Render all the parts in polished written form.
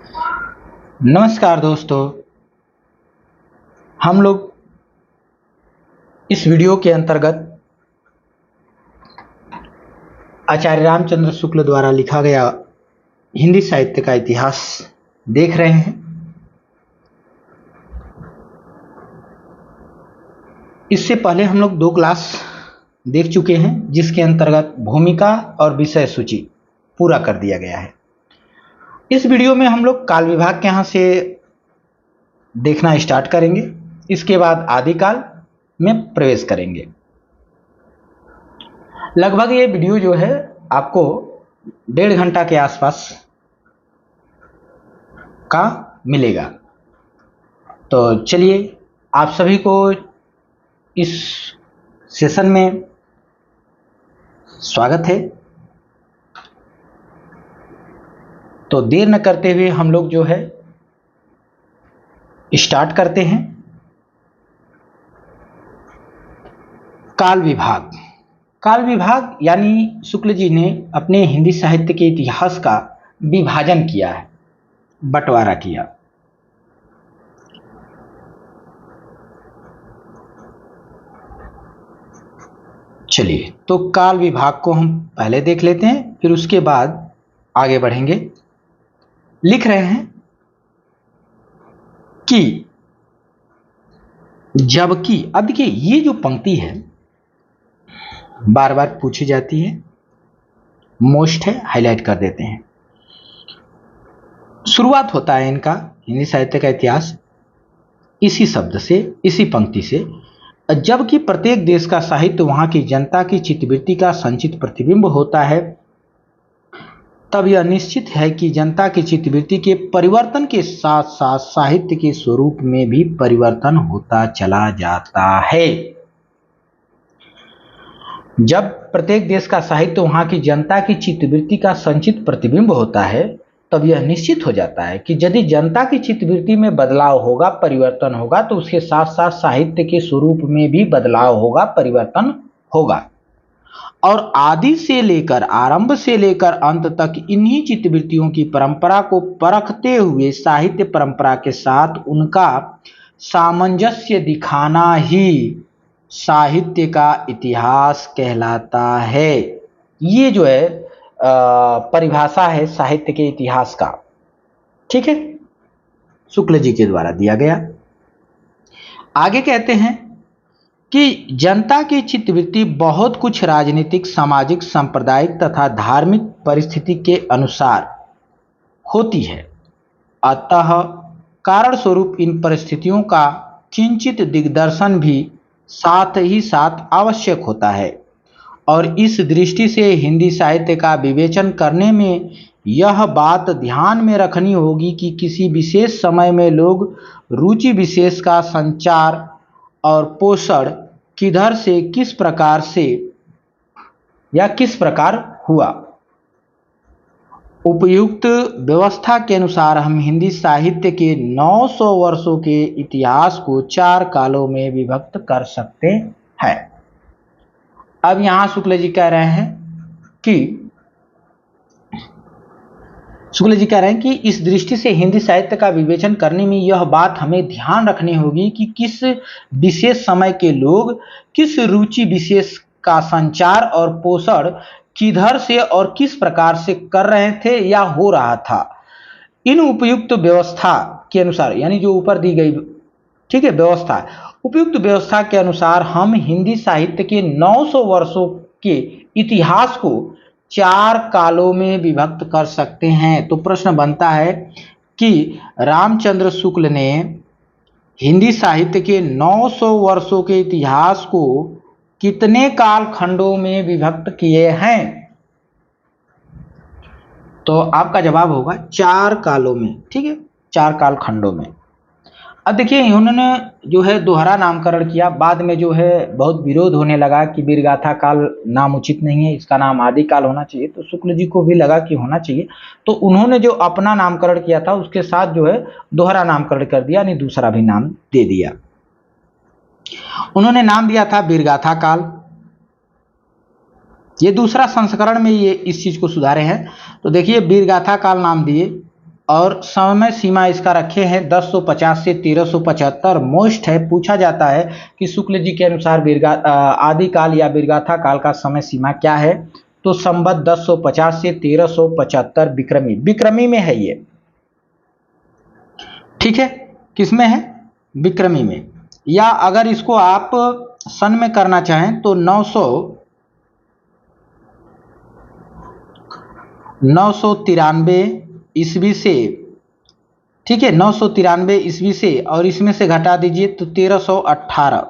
नमस्कार दोस्तों, हम लोग इस वीडियो के अंतर्गत आचार्य रामचंद्र शुक्ल द्वारा लिखा गया हिंदी साहित्य का इतिहास देख रहे हैं। इससे पहले हम लोग 2 क्लास देख चुके हैं, जिसके अंतर्गत भूमिका और विषय सूची पूरा कर दिया गया है। इस वीडियो में हम लोग काल विभाग के यहाँ से देखना स्टार्ट करेंगे। इसके बाद आदिकाल में प्रवेश करेंगे। लगभग ये वीडियो जो है आपको 1.5 घंटा के आसपास का मिलेगा। तो चलिए, आप सभी को इस सेशन में स्वागत है। तो देर न करते हुए हम लोग जो है स्टार्ट करते हैं। काल विभाग। काल विभाग यानी शुक्ल जी ने अपने हिंदी साहित्य के इतिहास का विभाजन किया है, बंटवारा किया। चलिए, तो काल विभाग को हम पहले देख लेते हैं, फिर उसके बाद आगे बढ़ेंगे। लिख रहे हैं कि जबकि, अब देखिए ये जो पंक्ति है बार बार पूछी जाती है, मोस्ट है, हाईलाइट कर देते हैं। शुरुआत होता है इनका हिंदी साहित्य का इतिहास इसी शब्द से, इसी पंक्ति से। जबकि प्रत्येक देश का साहित्य वहां की जनता की चित्तवृत्ति का संचित प्रतिबिंब होता है, तब यह निश्चित है कि जनता की चित्तवृत्ति के परिवर्तन के साथ साथ साहित्य के स्वरूप में भी परिवर्तन होता चला जाता है। जब प्रत्येक देश का साहित्य वहां की जनता की चित्तवृत्ति का संचित प्रतिबिंब होता है, तब यह निश्चित हो जाता है कि यदि जनता की चित्तवृत्ति में बदलाव होगा, परिवर्तन होगा, तो उसके साथ साथ साहित्य के स्वरूप में भी बदलाव होगा, परिवर्तन होगा। और आदि से लेकर, आरंभ से लेकर अंत तक इन्हीं चित्तवृत्तियों की परंपरा को परखते हुए साहित्य परंपरा के साथ उनका सामंजस्य दिखाना ही साहित्य का इतिहास कहलाता है। ये जो है परिभाषा है साहित्य के इतिहास का, ठीक है, शुक्ल जी के द्वारा दिया गया। आगे कहते हैं कि जनता की चित्तवृत्ति बहुत कुछ राजनीतिक, सामाजिक, सांप्रदायिक तथा धार्मिक परिस्थिति के अनुसार होती है। अतः कारण स्वरूप इन परिस्थितियों का किंचित दिग्दर्शन भी साथ ही साथ आवश्यक होता है। और इस दृष्टि से हिंदी साहित्य का विवेचन करने में यह बात ध्यान में रखनी होगी कि किसी विशेष समय में लोग रुचि विशेष का संचार और पोषण किधर से, किस प्रकार से या किस प्रकार हुआ। उपयुक्त व्यवस्था के अनुसार हम हिंदी साहित्य के 900 वर्षों के इतिहास को 4 कालों में विभक्त कर सकते हैं। अब यहां शुक्ल जी कह रहे हैं कि इस दृष्टि से हिंदी साहित्य का विवेचन करने में यह बात हमें ध्यान रखनी होगी कि किस विशेष समय के लोग किस रुचि विशेष का संचार और पोषण किधर से और किस प्रकार से कर रहे थे या हो रहा था। इन उपयुक्त व्यवस्था के अनुसार, यानी जो ऊपर दी गई, ठीक है, व्यवस्था, उपयुक्त व्यवस्था के अनुसार हम हिंदी साहित्य के 900 वर्षों के इतिहास को 4 कालों में विभक्त कर सकते हैं। तो प्रश्न बनता है कि रामचंद्र शुक्ल ने हिंदी साहित्य के 900 वर्षों के इतिहास को कितने काल खंडों में विभक्त किए हैं? तो आपका जवाब होगा 4 कालों में, ठीक है, 4 काल खंडों में। अब देखिए, उन्होंने जो है दोहरा नामकरण किया। बाद में जो है बहुत विरोध होने लगा कि वीरगाथा काल नाम उचित नहीं है, इसका नाम आदिकाल होना चाहिए। तो शुक्ल जी को भी लगा कि होना चाहिए, तो उन्होंने जो अपना नामकरण किया था उसके साथ जो है दोहरा नामकरण कर दिया, यानी दूसरा भी नाम दे दिया। उन्होंने नाम दिया था वीरगाथा काल। ये दूसरा संस्करण में ये इस चीज को सुधारे हैं। तो देखिए, वीरगाथा काल नाम दिए, और समय सीमा इसका रखे हैं 1050 से 1375। मोस्ट है, पूछा जाता है कि शुक्ल जी के अनुसार आदिकाल या वीरगाथा काल का समय सीमा क्या है, तो संवत 1050 से 1375 विक्रमी, विक्रमी में है ये, ठीक है, किसमें है, विक्रमी में। या अगर इसको आप सन में करना चाहें तो 993 ईस्वी से, ठीक है, 993 ईस्वी से, और इसमें से घटा दीजिए तो 1318,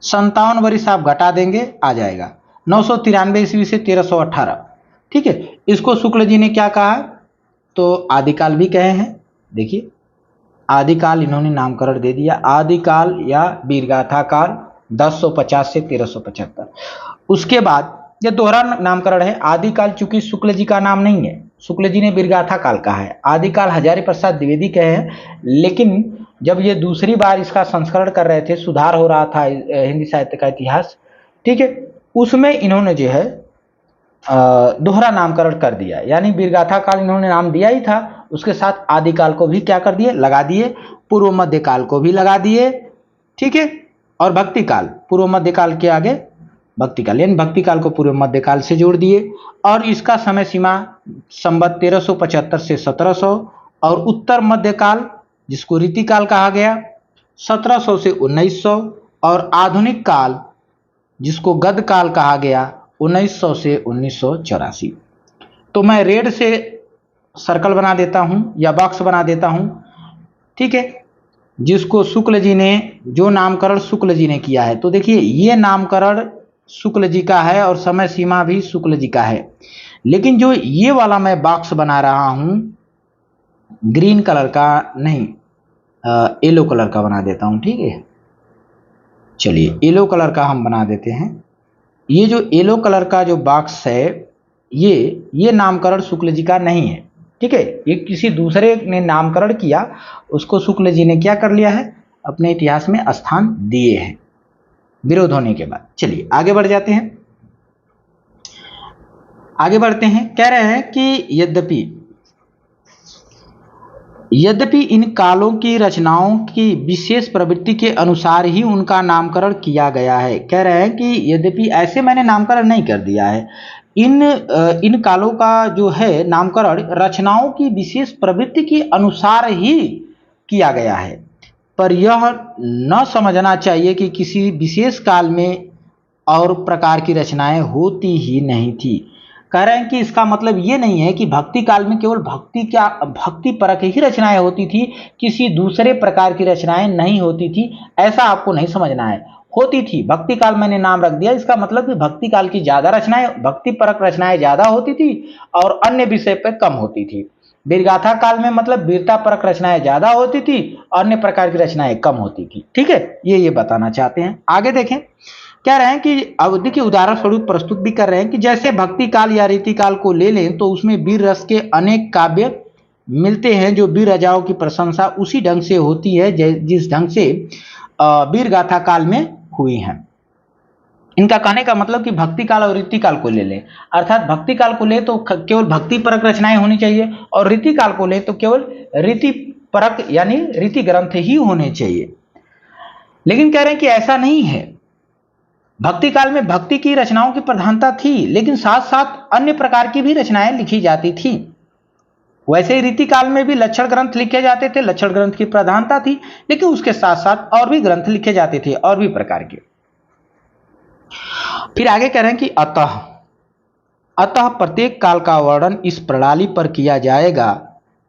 57 वर्ष आप घटा देंगे, आ जाएगा 993 ईस्वी से 1318, ठीक है। इसको शुक्ल जी ने क्या कहा, तो आदिकाल भी कहे हैं, देखिए आदिकाल इन्होंने नामकरण दे दिया, आदिकाल या वीरगाथा काल 1050 से 1375। उसके बाद ये दोहरा नामकरण है, आदिकाल चूंकि शुक्ल जी का नाम नहीं है, शुक्ल जी ने वीरगाथा काल कहा है, आदिकाल हजारी प्रसाद द्विवेदी कहे हैं, लेकिन जब ये दूसरी बार इसका संस्करण कर रहे थे, सुधार हो रहा था हिंदी साहित्य का इतिहास, ठीक है, उसमें इन्होंने जो है दोहरा नामकरण कर दिया, यानी वीरगाथा काल इन्होंने नाम दिया ही था, उसके साथ आदिकाल को भी क्या कर दिए, लगा दिए, पूर्व मध्य काल को भी लगा दिए, ठीक है, और भक्ति काल, पूर्व मध्य काल के आगे भक्ति काल, यानी भक्ति काल को पूर्व मध्य काल से जोड़ दिए, और इसका समय सीमा संवत 1375 से 1700, और उत्तर मध्य काल जिसको रीति काल कहा गया 1700 से 1900, और आधुनिक काल जिसको गद काल कहा गया 1900 से 1984। तो मैं रेड से सर्कल बना देता हूं या बॉक्स बना देता हूं, ठीक है, जिसको शुक्ल जी ने, जो नामकरण शुक्ल जी ने किया है, तो देखिए ये नामकरण शुक्ल जी का है और समय सीमा भी शुक्ल जी का है, लेकिन जो ये वाला मैं बॉक्स बना रहा हूं ग्रीन कलर का नहीं, येलो कलर का बना देता हूं, ठीक है, चलिए येलो कलर का हम बना देते हैं। ये जो येलो कलर का जो बॉक्स है, ये नामकरण शुक्ल जी का नहीं है, ठीक है, ये किसी दूसरे ने नामकरण किया, उसको शुक्ल जी ने क्या कर लिया है, अपने इतिहास में स्थान दिए हैं विरोध होने के बाद। चलिए आगे बढ़ जाते हैं, आगे बढ़ते हैं। कह रहे हैं कि यद्यपि इन कालों की रचनाओं की विशेष प्रवृत्ति के अनुसार ही उनका नामकरण किया गया है। कह रहे हैं कि यद्यपि ऐसे मैंने नामकरण नहीं कर दिया है, इन कालों का जो है नामकरण रचनाओं की विशेष प्रवृत्ति के अनुसार ही किया गया है, पर यह न समझना चाहिए कि किसी विशेष काल में और प्रकार की रचनाएं होती ही नहीं थी। कह रहे हैं कि इसका मतलब ये नहीं है कि भक्ति काल में केवल भक्ति परक ही रचनाएं होती थी, किसी दूसरे प्रकार की रचनाएं नहीं होती थी, ऐसा आपको नहीं समझना है। होती थी, भक्ति काल मैंने नाम रख दिया, इसका मतलब कि भक्ति काल की ज्यादा रचनाएं, भक्ति परक रचनाएं ज्यादा होती थी और अन्य विषय पर कम होती थी। वीरगाथा काल में मतलब वीरता परक रचनाएं ज्यादा होती थी, अन्य प्रकार की रचनाएं कम होती थी, ठीक है, ये बताना चाहते हैं। आगे देखें, कह रहे हैं कि अवधि के उदाहरण स्वरूप प्रस्तुत भी कर रहे हैं कि जैसे भक्ति काल या रीति काल को ले लें तो उसमें वीर रस के अनेक काव्य मिलते हैं, जो वीर राजाओं की प्रशंसा उसी ढंग से होती है जिस ढंग से वीर गाथा काल में हुई है। इनका कहने का मतलब कि भक्ति काल और रीति काल को ले लें, अर्थात भक्ति काल को ले तो केवल भक्ति परक रचनाएं होनी चाहिए, और रीति काल को ले तो केवल रीति परक यानी रीति ग्रंथ ही होने चाहिए। लेकिन कह रहे हैं कि ऐसा नहीं है, भक्ति काल में भक्ति की रचनाओं की प्रधानता थी, लेकिन साथ साथ अन्य प्रकार की भी रचनाएं लिखी जाती थी। वैसे ही रीति काल में भी लक्षण ग्रंथ लिखे जाते थे, लक्षण ग्रंथ की प्रधानता थी, लेकिन उसके साथ साथ और भी ग्रंथ लिखे जाते थे और भी प्रकार के। फिर आगे कह रहे हैं कि अतः प्रत्येक काल का वर्णन इस प्रणाली पर किया जाएगा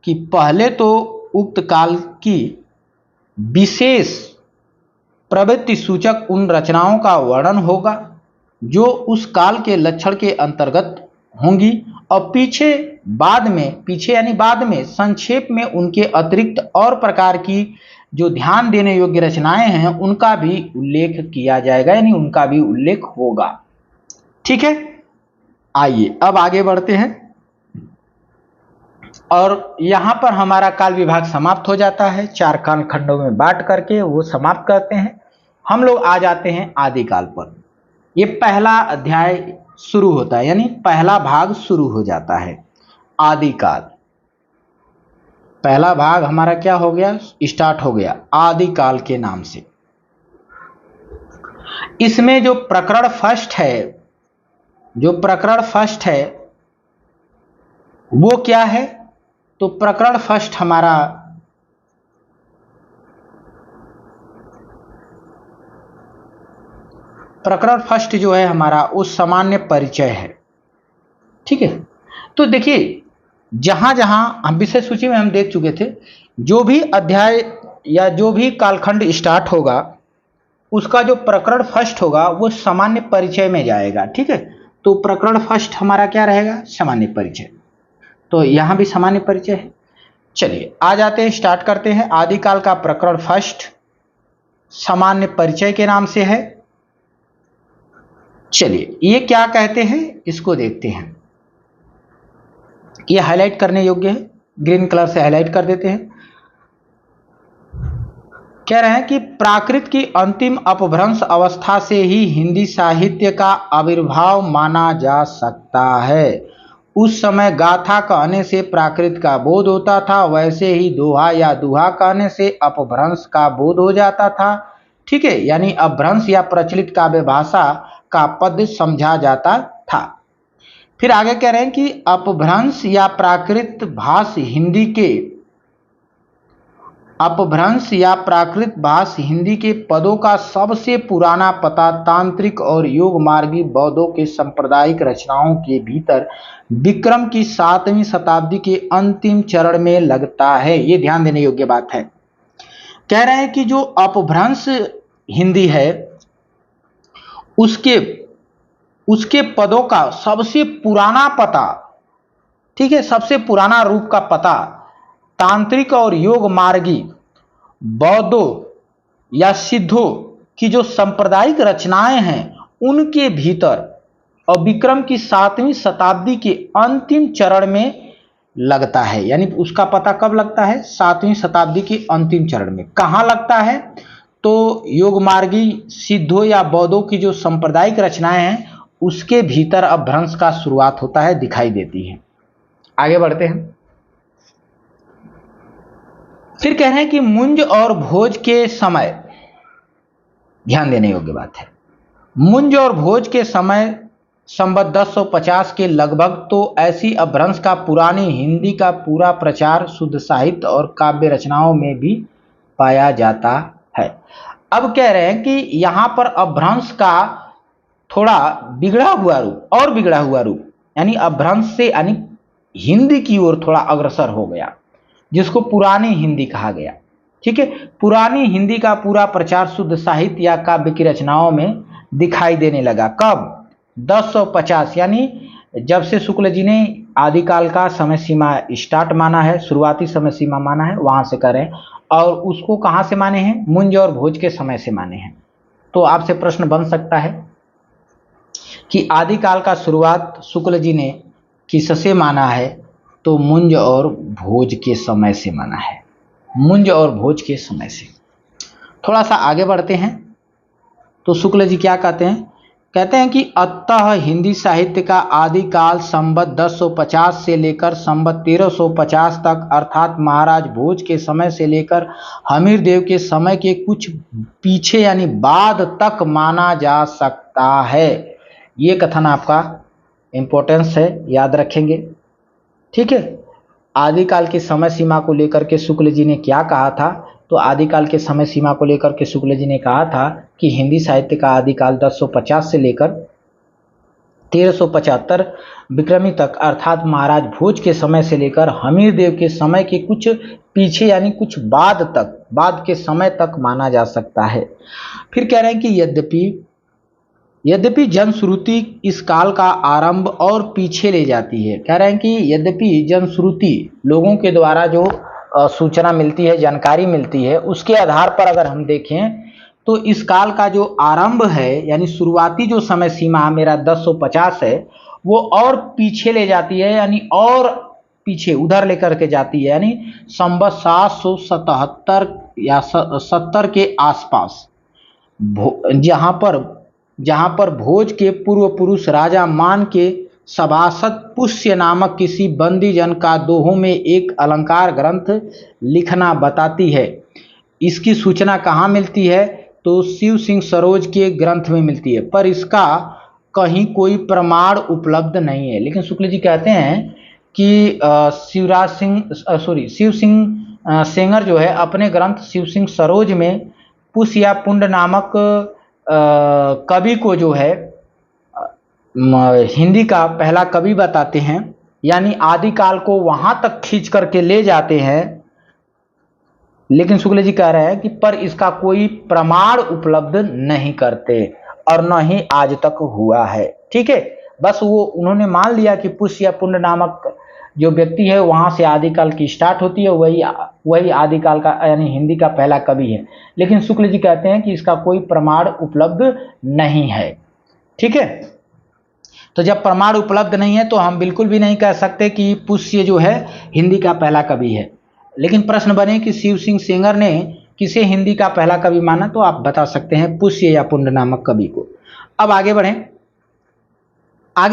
कि पहले तो उक्त काल की विशेष प्रवृत्ति सूचक उन रचनाओं का वर्णन होगा जो उस काल के लक्षण के अंतर्गत होंगी, और पीछे यानी बाद में संक्षेप में उनके अतिरिक्त और प्रकार की जो ध्यान देने योग्य रचनाएं हैं उनका भी उल्लेख किया जाएगा, यानी उनका भी उल्लेख होगा, ठीक है। आइए अब आगे बढ़ते हैं, और यहां पर हमारा काल विभाग समाप्त हो जाता है, 4 काल खंडों में बांट करके वो समाप्त करते हैं। हम लोग आ जाते हैं आदिकाल पर। ये पहला अध्याय शुरू होता है, यानी पहला भाग शुरू हो जाता है, आदिकाल। पहला भाग हमारा क्या हो गया, स्टार्ट हो गया आदिकाल के नाम से। इसमें जो प्रकरण फर्स्ट है वो क्या है, तो प्रकरण फर्स्ट हमारा जो है हमारा उस सामान्य परिचय है। ठीक है, तो देखिए जहां जहां हम विषय सूची में हम देख चुके थे, जो भी अध्याय या जो भी कालखंड स्टार्ट होगा उसका जो प्रकरण फर्स्ट होगा वो सामान्य परिचय में जाएगा। ठीक है, तो प्रकरण फर्स्ट हमारा क्या रहेगा, सामान्य परिचय। तो यहां भी सामान्य परिचय है। चलिए आ जाते हैं, स्टार्ट करते हैं। आदिकाल का प्रकरण फर्स्ट सामान्य परिचय के नाम से है। चलिए ये क्या कहते हैं इसको देखते हैं। ये हाईलाइट करने योग्य है, ग्रीन कलर से हाईलाइट कर देते हैं। कह रहे हैं कि प्राकृत की अंतिम अपभ्रंश अवस्था से ही हिंदी साहित्य का आविर्भाव माना जा सकता है। उस समय गाथा कहने से प्राकृत का बोध होता था, वैसे ही दोहा या दुहा कहने से अपभ्रंश का बोध हो जाता था। ठीक है, यानी अपभ्रंश या प्रचलित काव्य भाषा का पद समझा जाता था। फिर आगे कह रहे हैं कि अपभ्रंश या प्राकृत भाष हिंदी के पदों का सबसे पुराना पता तांत्रिक और योग मार्गी बौद्धों के सांप्रदायिक रचनाओं के भीतर विक्रम की 7वीं शताब्दी के अंतिम चरण में लगता है। ये ध्यान देने योग्य बात है। कह रहे हैं कि जो अपभ्रंश हिंदी है उसके पदों का सबसे पुराना पता, ठीक है, सबसे पुराना रूप का पता तांत्रिक और योग मार्गी बौद्धों या सिद्धों की जो सांप्रदायिक रचनाएं हैं उनके भीतर और विक्रम की 7वीं शताब्दी के अंतिम चरण में लगता है। यानी उसका पता कब लगता है, 7वीं शताब्दी के अंतिम चरण में। कहां लगता है, तो योग मार्गी सिद्धों या बौद्धों की जो सांप्रदायिक रचनाएं हैं उसके भीतर अपभ्रंश का शुरुआत होता है, दिखाई देती है। आगे बढ़ते हैं। फिर कह रहे हैं कि मुंज और भोज के समय, ध्यान देने योग्य बात है, मुंज और भोज के समय संवत 1050 के लगभग तो ऐसी अपभ्रंश का पुरानी हिंदी का पूरा प्रचार शुद्ध साहित्य और काव्य रचनाओं में भी पाया जाता है। अब कह रहे हैं कि यहां पर अपभ्रंश का थोड़ा बिगड़ा हुआ रूप यानी अपभ्रंश से यानी हिंदी की ओर थोड़ा अग्रसर हो गया, जिसको पुरानी हिंदी कहा गया। ठीक है, पुरानी हिंदी का पूरा प्रचार शुद्ध साहित्य या काव्य की रचनाओं में दिखाई देने लगा। कब, 1050, यानी जब से शुक्ल जी ने आदिकाल का समय सीमा स्टार्ट माना है, शुरुआती समय सीमा माना है, वहां से करें। और उसको कहां से माने हैं, मुंज और भोज के समय से माने हैं। तो आपसे प्रश्न बन सकता है कि आदिकाल का शुरुआत शुक्ल जी ने किससे माना है, तो मुंज और भोज के समय से माना है, मुंज और भोज के समय से। थोड़ा सा आगे बढ़ते हैं तो शुक्ल जी क्या कहते हैं कि अतः हिंदी साहित्य का आदिकाल संवत 1050 से लेकर संवत 1350 तक, अर्थात महाराज भोज के समय से लेकर हमीर देव के समय के कुछ पीछे यानी बाद तक माना जा सकता है। ये कथन आपका इंपॉर्टेंस है, याद रखेंगे। ठीक है, आदिकाल की समय सीमा को लेकर के शुक्ल जी ने क्या कहा था, तो आदिकाल के समय सीमा को लेकर के शुक्ल जी ने कहा था कि हिंदी साहित्य का आदिकाल 1050 से लेकर 1375 विक्रमी तक, अर्थात महाराज भोज के समय से लेकर हमीर देव के समय के कुछ पीछे यानी कुछ बाद के समय तक माना जा सकता है। फिर कह रहे हैं कि यद्यपि जनश्रुति इस काल का आरंभ और पीछे ले जाती है। कह रहे हैं कि यद्यपि जनश्रुति लोगों के द्वारा जो सूचना मिलती है, जानकारी मिलती है, उसके आधार पर अगर हम देखें तो इस काल का जो आरंभ है यानी शुरुआती जो समय सीमा मेरा 1050 है वो और पीछे ले जाती है, यानी और पीछे उधर लेकर के जाती है, यानी संवत 777 या 70 के आसपास, जहां पर भोज के पूर्व पुरुष राजा मान के सभासद पुष्य नामक किसी बंदी जन का दोहों में एक अलंकार ग्रंथ लिखना बताती है। इसकी सूचना कहाँ मिलती है? तो शिव सिंह सरोज के ग्रंथ में मिलती है, पर इसका कहीं कोई प्रमाण उपलब्ध नहीं है। लेकिन शुक्ल जी कहते हैं कि शिव सिंह सेंगर जो है अपने ग्रंथ शिव सिंह सरोज में पुष्य या पुंड नामक कवि को जो है हिंदी का पहला कवि बताते हैं, यानी आदिकाल को वहां तक खींच करके ले जाते हैं। लेकिन शुक्ल जी कह रहे हैं कि पर इसका कोई प्रमाण उपलब्ध नहीं करते और न ही आज तक हुआ है। ठीक है, बस वो उन्होंने मान लिया कि पुष्य या पुंड नामक जो व्यक्ति है वहां से आदिकाल की स्टार्ट होती है, वही आदिकाल का यानी हिंदी का पहला कवि है। लेकिन शुक्ल जी कहते हैं कि इसका कोई प्रमाण उपलब्ध नहीं है। ठीक है, तो जब प्रमाण उपलब्ध नहीं है तो हम बिल्कुल भी नहीं कह सकते कि पुष्य जो है हिंदी का पहला कवि है। लेकिन प्रश्न बने कि शिव सिंह सेंगर ने किसे हिंदी का पहला कवि माना, तो आप बता सकते हैं पुष्य या पुंड नामक कवि को। अब आगे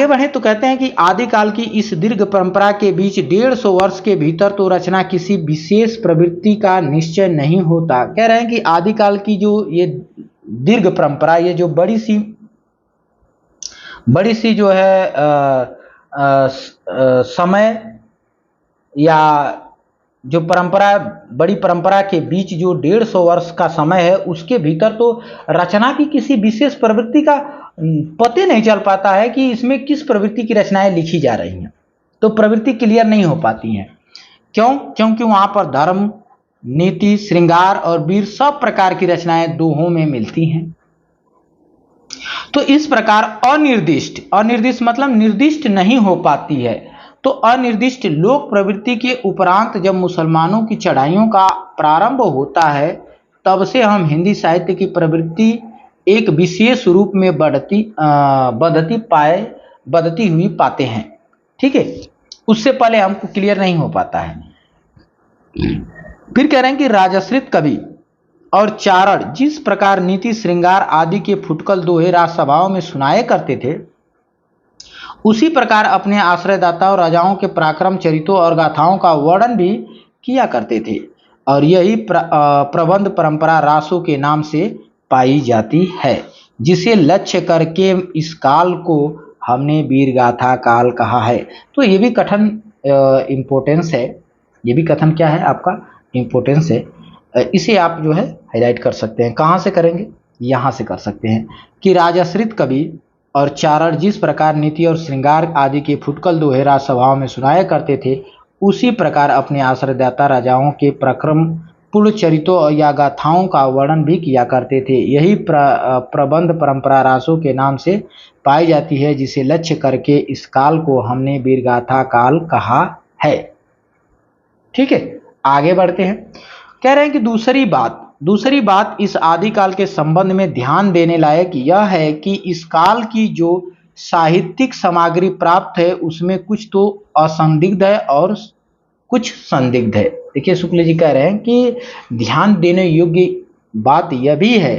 बढ़ें तो कहते हैं कि आदिकाल की इस दीर्घ परंपरा के बीच 150 वर्ष के भीतर तो रचना किसी विशेष प्रवृत्ति का निश्चय नहीं होता। कह रहे हैं कि आदिकाल की जो ये दीर्घ परंपरा, ये जो बड़ी सी जो है समय या जो परंपरा, बड़ी परंपरा के बीच जो 150 वर्ष का समय है, उसके भीतर तो रचना की किसी विशेष प्रवृत्ति का पता नहीं चल पाता है कि इसमें किस प्रवृत्ति की रचनाएं लिखी जा रही हैं। तो प्रवृत्ति क्लियर नहीं हो पाती हैं। क्यों? क्योंकि वहां पर धर्म, नीति, श्रृंगार और वीर सब प्रकार की रचनाएं दोहों में मिलती हैं। तो इस प्रकार अनिर्दिष्ट मतलब निर्दिष्ट नहीं हो पाती है। तो अनिर्दिष्ट लोक प्रवृत्ति के उपरांत जब मुसलमानों की चढ़ाइयों का प्रारंभ होता है, तब से हम हिंदी साहित्य की प्रवृत्ति एक विशेष रूप में बढ़ती हुई पाते हैं। ठीक है, उससे पहले हमको क्लियर नहीं हो पाता है। फिर कह रहे हैं कि राजश्रित कवि और चारण जिस प्रकार नीति, श्रृंगार आदि के फुटकल दोहे राजसभाओं में सुनाए करते थे, उसी प्रकार अपने आश्रयदाता और राजाओं के पराक्रम चरित्रों और गाथाओं का वर्णन भी किया करते थे। और यही प्रबंध परंपरा रासों के नाम से पाई जाती है, जिसे लक्ष्य करके इस काल को हमने वीर गाथा काल कहा है। तो ये भी कथन इम्पोर्टेंस है, ये भी कथन क्या है आपका इम्पोर्टेंस है। इसे आप जो है हाईलाइट कर सकते हैं। कहाँ से करेंगे? यहाँ से कर सकते हैं कि राजाश्रित कवि और चारण जिस प्रकार नीति और श्रृंगार आदि के फुटकल दोहे राजसभाओं में सुनाया करते थे, उसी प्रकार अपने आश्रयदाता राजाओं के पराक्रम पूर्ण चरित्रों या गाथाओं का वर्णन भी किया करते थे। यही प्रबंध परंपरा रासों के नाम से पाई जाती है, जिसे लक्ष्य करके इस काल को हमने वीरगाथा काल कहा है। ठीक है, आगे बढ़ते हैं। कह रहे हैं कि दूसरी बात इस आदिकाल के संबंध में ध्यान देने लायक यह है कि इस काल की जो साहित्यिक सामग्री प्राप्त है, उसमें कुछ तो असंदिग्ध है और कुछ संदिग्ध है। देखिए शुक्ल जी कह रहे हैं कि ध्यान देने योग्य बात यह भी है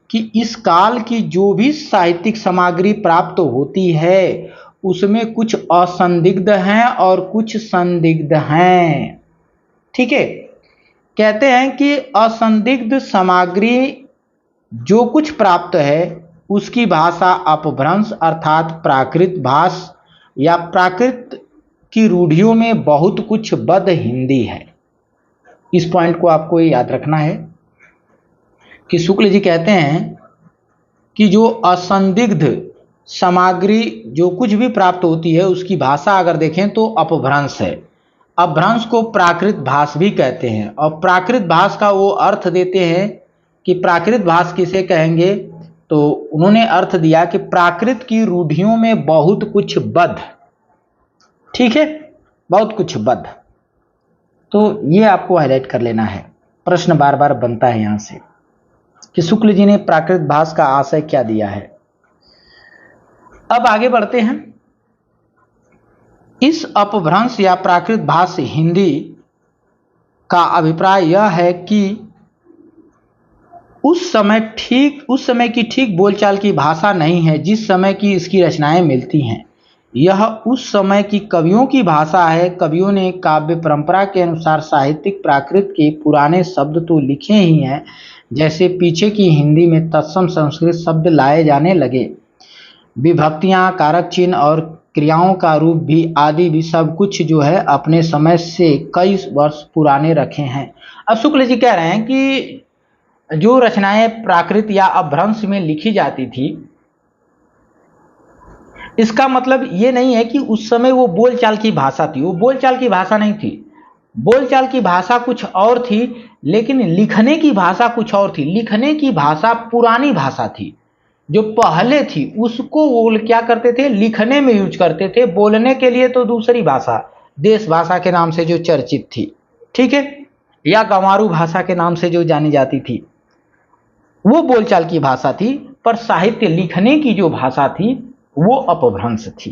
कि इस काल की जो भी साहित्यिक सामग्री प्राप्त होती है, उसमें कुछ असंदिग्ध हैं और कुछ संदिग्ध हैं। ठीक है, कहते हैं कि असंदिग्ध सामग्री जो कुछ प्राप्त है, उसकी भाषा अपभ्रंश अर्थात प्राकृत भाष या प्राकृत की रूढ़ियों में बहुत कुछ बद हिंदी है। इस पॉइंट को आपको याद रखना है कि शुक्ल जी कहते हैं कि जो असंदिग्ध सामग्री जो कुछ भी प्राप्त होती है, उसकी भाषा अगर देखें तो अपभ्रंश है। अपभ्रंश को प्राकृत भाष भी कहते हैं और प्राकृत भाष का वो अर्थ देते हैं कि प्राकृत भाष किसे कहेंगे, तो उन्होंने अर्थ दिया कि प्राकृत की रूढ़ियों में बहुत कुछ बद्ध। ठीक है, बहुत कुछ बद्ध। तो ये आपको हाईलाइट कर लेना है। प्रश्न बार बार बनता है यहां से कि शुक्ल जी ने प्राकृत भाष का आशय क्या दिया है। अब आगे बढ़ते हैं। इस अपभ्रंश या प्राकृत भाष हिंदी का अभिप्राय यह है कि उस समय की ठीक बोलचाल की भाषा नहीं है जिस समय की इसकी रचनाएं मिलती हैं। यह उस समय की कवियों की भाषा है। कवियों ने काव्य परंपरा के अनुसार साहित्यिक प्राकृत के पुराने शब्द तो लिखे ही हैं, जैसे पीछे की हिंदी में तत्सम संस्कृत शब्द लाए जाने लगे। विभक्तियां, कारक चिन्ह और क्रियाओं का रूप भी आदि भी सब कुछ जो है अपने समय से कई वर्ष पुराने रखे हैं। अब शुक्ल जी कह रहे हैं कि जो रचनाएं प्राकृत या अपभ्रंश में लिखी जाती थी, इसका मतलब ये नहीं है कि उस समय वो बोलचाल की भाषा थी। वो बोलचाल की भाषा नहीं थी। बोलचाल की भाषा कुछ और थी, लेकिन लिखने की भाषा कुछ और थी। लिखने की भाषा पुरानी भाषा थी, जो पहले थी उसको वो क्या करते थे, लिखने में यूज करते थे। बोलने के लिए तो दूसरी भाषा, देश भाषा के नाम से जो चर्चित थी, ठीक है, या गंवारू भाषा के नाम से जो जानी जाती थी, वो बोलचाल की भाषा थी। पर साहित्य लिखने की जो भाषा थी वो अपभ्रंश थी।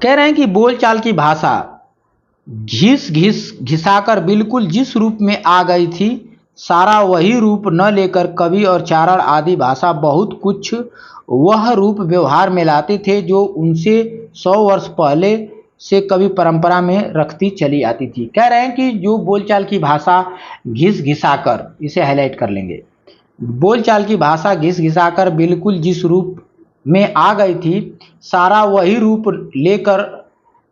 कह रहे हैं कि बोलचाल की भाषा घिस घिस घिसाकर बिल्कुल जिस रूप में आ गई थी, सारा वही रूप न लेकर कवि और चारण आदि भाषा बहुत कुछ वह रूप व्यवहार में लाते थे जो उनसे 100 वर्ष पहले से कवि परंपरा में रखती चली आती थी। कह रहे हैं कि जो बोलचाल की भाषा घिस घिसाकर, इसे हाईलाइट कर लेंगे, बोलचाल की भाषा घिस घिसाकर बिल्कुल जिस रूप में आ गई थी, सारा वही रूप लेकर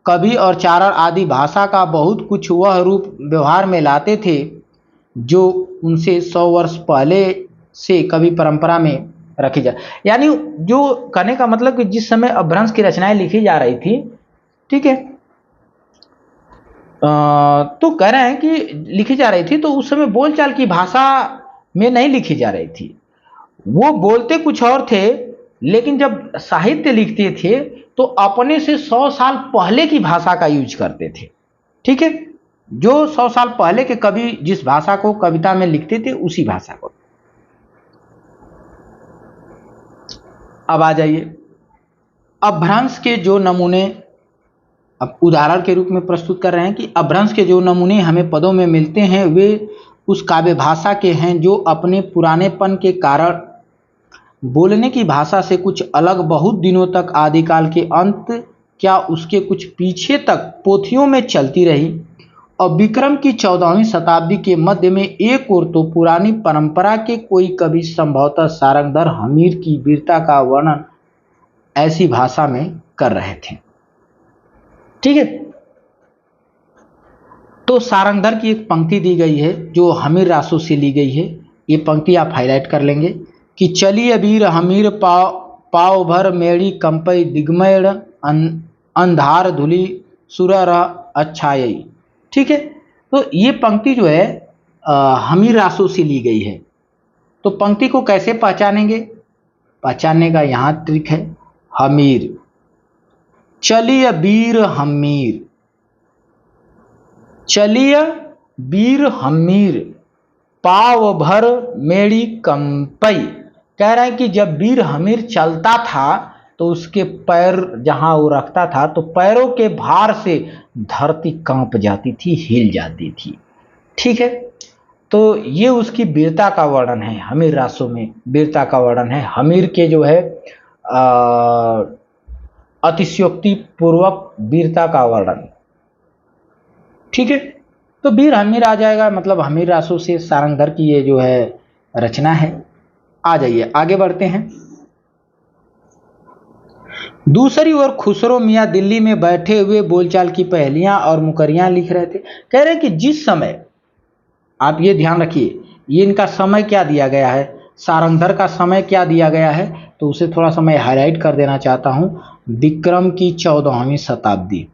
कवि और चारण आदि भाषा का बहुत कुछ वह रूप व्यवहार में लाते थे जो उनसे 100 वर्ष पहले से कवि परंपरा में रखी जा, यानी जो कहने का मतलब कि जिस समय अपभ्रंश की रचनाएं लिखी जा रही थी, ठीक है, तो कह रहे हैं कि लिखी जा रही थी तो उस समय बोलचाल की भाषा में नहीं लिखी जा रही थी। वो बोलते कुछ और थे, लेकिन जब साहित्य लिखते थे तो अपने से 100 साल पहले की भाषा का यूज करते थे, ठीक है, जो 100 साल पहले के कवि जिस भाषा को कविता में लिखते थे उसी भाषा को। अब आ जाइए, अपभ्रंश के जो नमूने अब उदाहरण के रूप में प्रस्तुत कर रहे हैं कि अपभ्रंश के जो नमूने हमें पदों में मिलते हैं वे उस काव्य भाषा के हैं जो अपने पुरानेपन के कारण बोलने की भाषा से कुछ अलग बहुत दिनों तक आदिकाल के अंत क्या उसके कुछ पीछे तक पोथियों में चलती रही, और विक्रम की 14वीं शताब्दी के मध्य में एक ओर तो पुरानी परंपरा के कोई कवि संभवतः सारंगधर हमीर की वीरता का वर्णन ऐसी भाषा में कर रहे थे, ठीक है। तो सारंगधर की एक पंक्ति दी गई है जो हमीर रासों से ली गई है। ये पंक्ति आप हाईलाइट कर लेंगे कि चली अबीर हमीर पाव भर मेड़ी कंपई दिग्मय अंधार धुली सुरर अच्छाई, ठीक है। तो ये पंक्ति जो है हमीर रासों से ली गई है। तो पंक्ति को कैसे पहचानेंगे, पहचानने का यहाँ ट्रिक है। हमीर, चलिय बीर हमीर, चलिय बीर हमीर पाव भर मेड़ी कंपई। कह रहा है कि जब बीर हमीर चलता था तो उसके पैर जहां वो रखता था तो पैरों के भार से धरती कांप जाती थी, हिल जाती थी, ठीक है। तो ये उसकी वीरता का वर्णन है, हमीर रासों में वीरता का वर्णन है। हमीर के जो है अतिशयोक्ति पूर्वक वीरता का वर्णन, ठीक है। तो वीर हमीर आ जाएगा, मतलब हमीर रासों से सारंगधर की ये जो है रचना है। आ जाइए आगे बढ़ते हैं। दूसरी ओर खुसरो मियाँ दिल्ली में बैठे हुए बोलचाल की पहेलियां और मुकरियां लिख रहे थे। कह रहे हैं कि जिस समय, आप ये ध्यान रखिए, ये इनका समय क्या दिया गया है, सारंगधर का समय क्या दिया गया है, तो उसे थोड़ा सा मैं हाईलाइट कर देना चाहता हूं। विक्रम की 14वीं शताब्दी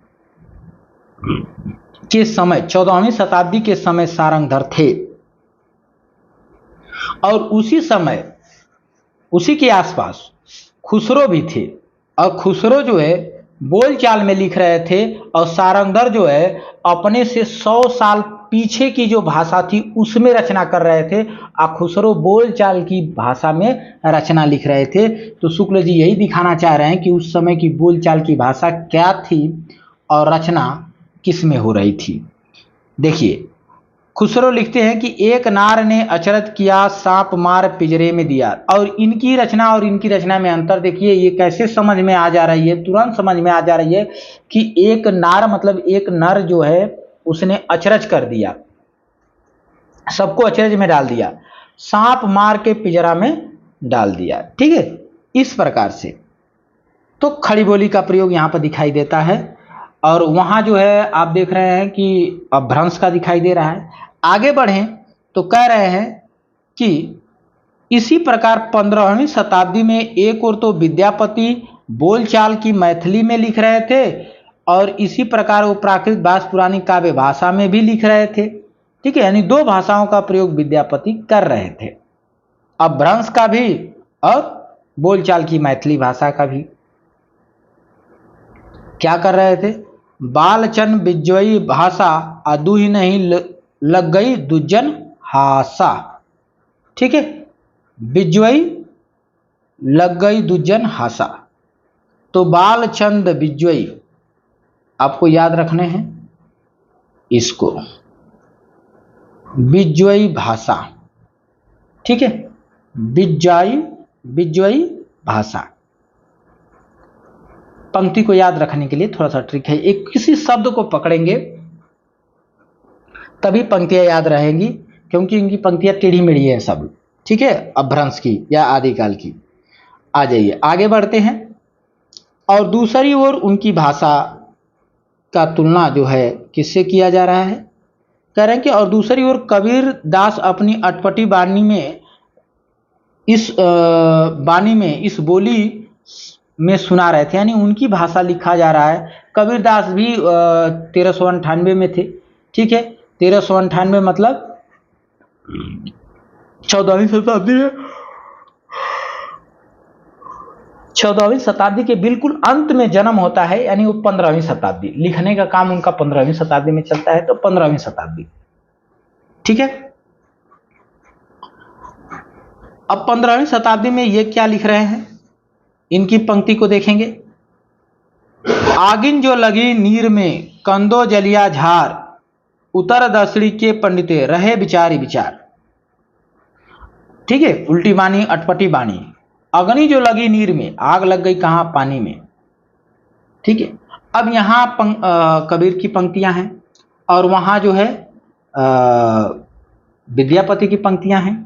के समय, 14वीं शताब्दी के समय सारंगधर थे, और उसी समय उसी के आसपास खुसरो भी थे, और खुसरो जो है बोलचाल में लिख रहे थे, और सारंगधर जो है अपने से 100 साल पीछे की जो भाषा थी उसमें रचना कर रहे थे, और खुसरो बोलचाल की भाषा में रचना लिख रहे थे। तो शुक्ल जी यही दिखाना चाह रहे हैं कि उस समय की बोलचाल की भाषा क्या थी और रचना किस में हो रही थी। देखिए, खुसरो लिखते हैं कि एक नार ने अचरज किया, सांप मार पिंजरे में दिया। और इनकी रचना और इनकी रचना में अंतर देखिए, ये कैसे समझ में आ जा रही है, तुरंत समझ में आ जा रही है कि एक नार मतलब एक नर जो है उसने अचरज कर दिया, सबको अचरज में डाल दिया, सांप मार के पिंजरा में डाल दिया। ठीक है, इस प्रकार से तो खड़ी बोली का प्रयोग यहाँ पर दिखाई देता है। और वहाँ जो है आप देख रहे हैं कि अपभ्रंश का दिखाई दे रहा है। आगे बढ़ें तो कह रहे हैं कि इसी प्रकार 15वीं शताब्दी में एक और तो विद्यापति बोलचाल की मैथिली में लिख रहे थे और इसी प्रकार वो प्राकृत भाषा पुरानी काव्य भाषा में भी लिख रहे थे। ठीक है, यानी दो भाषाओं का प्रयोग विद्यापति कर रहे थे, अपभ्रंश का भी और बोलचाल की मैथिली भाषा का भी। क्या कर रहे थे? बालचन बिजोई भाषा अदुहि नहीं लग गई दुज्जन हासा। ठीक है, बिजोई लग गई दुज्जन हासा। तो बालचंद बिजोई आपको याद रखने हैं इसको, बिजोई भाषा। ठीक है, बिजोई भाषा। पंक्ति को याद रखने के लिए थोड़ा सा ट्रिक है, एक किसी शब्द को पकड़ेंगे तभी पंक्तियां याद रहेंगी, क्योंकि इनकी पंक्तियां टेढ़ी मेढ़ी है सब। ठीक है, अपभ्रंश की या आदिकाल की। आ जाइए आगे बढ़ते हैं। और दूसरी ओर उनकी भाषा का तुलना जो है किससे किया जा रहा है? कह रहे हैं कि और दूसरी ओर कबीर दास अपनी अटपटी बानी में इस बोली में सुना रहे थे, यानी उनकी भाषा लिखा जा रहा है। कबीर दास भी 1398 में थे। ठीक है, 1398 मतलब 14वीं शताब्दी में, 14वीं शताब्दी के बिल्कुल अंत में जन्म होता है, यानी वो 15वीं शताब्दी, लिखने का काम उनका 15वीं शताब्दी में चलता है, तो 15वीं शताब्दी। ठीक है, अब 15वीं शताब्दी में ये क्या लिख रहे हैं, इनकी पंक्ति को देखेंगे। आगिन जो लगी नीर में कंदो जलिया झार, उतर दसड़ी के पंडिते रहे विचारी विचार। ठीक है, उल्टी बानी अटपटी बानी। अग्नि जो लगी नीर में, आग लग गई कहां? पानी में। ठीक है, अब यहां कबीर की पंक्तियां हैं और वहां जो है विद्यापति की पंक्तियां हैं।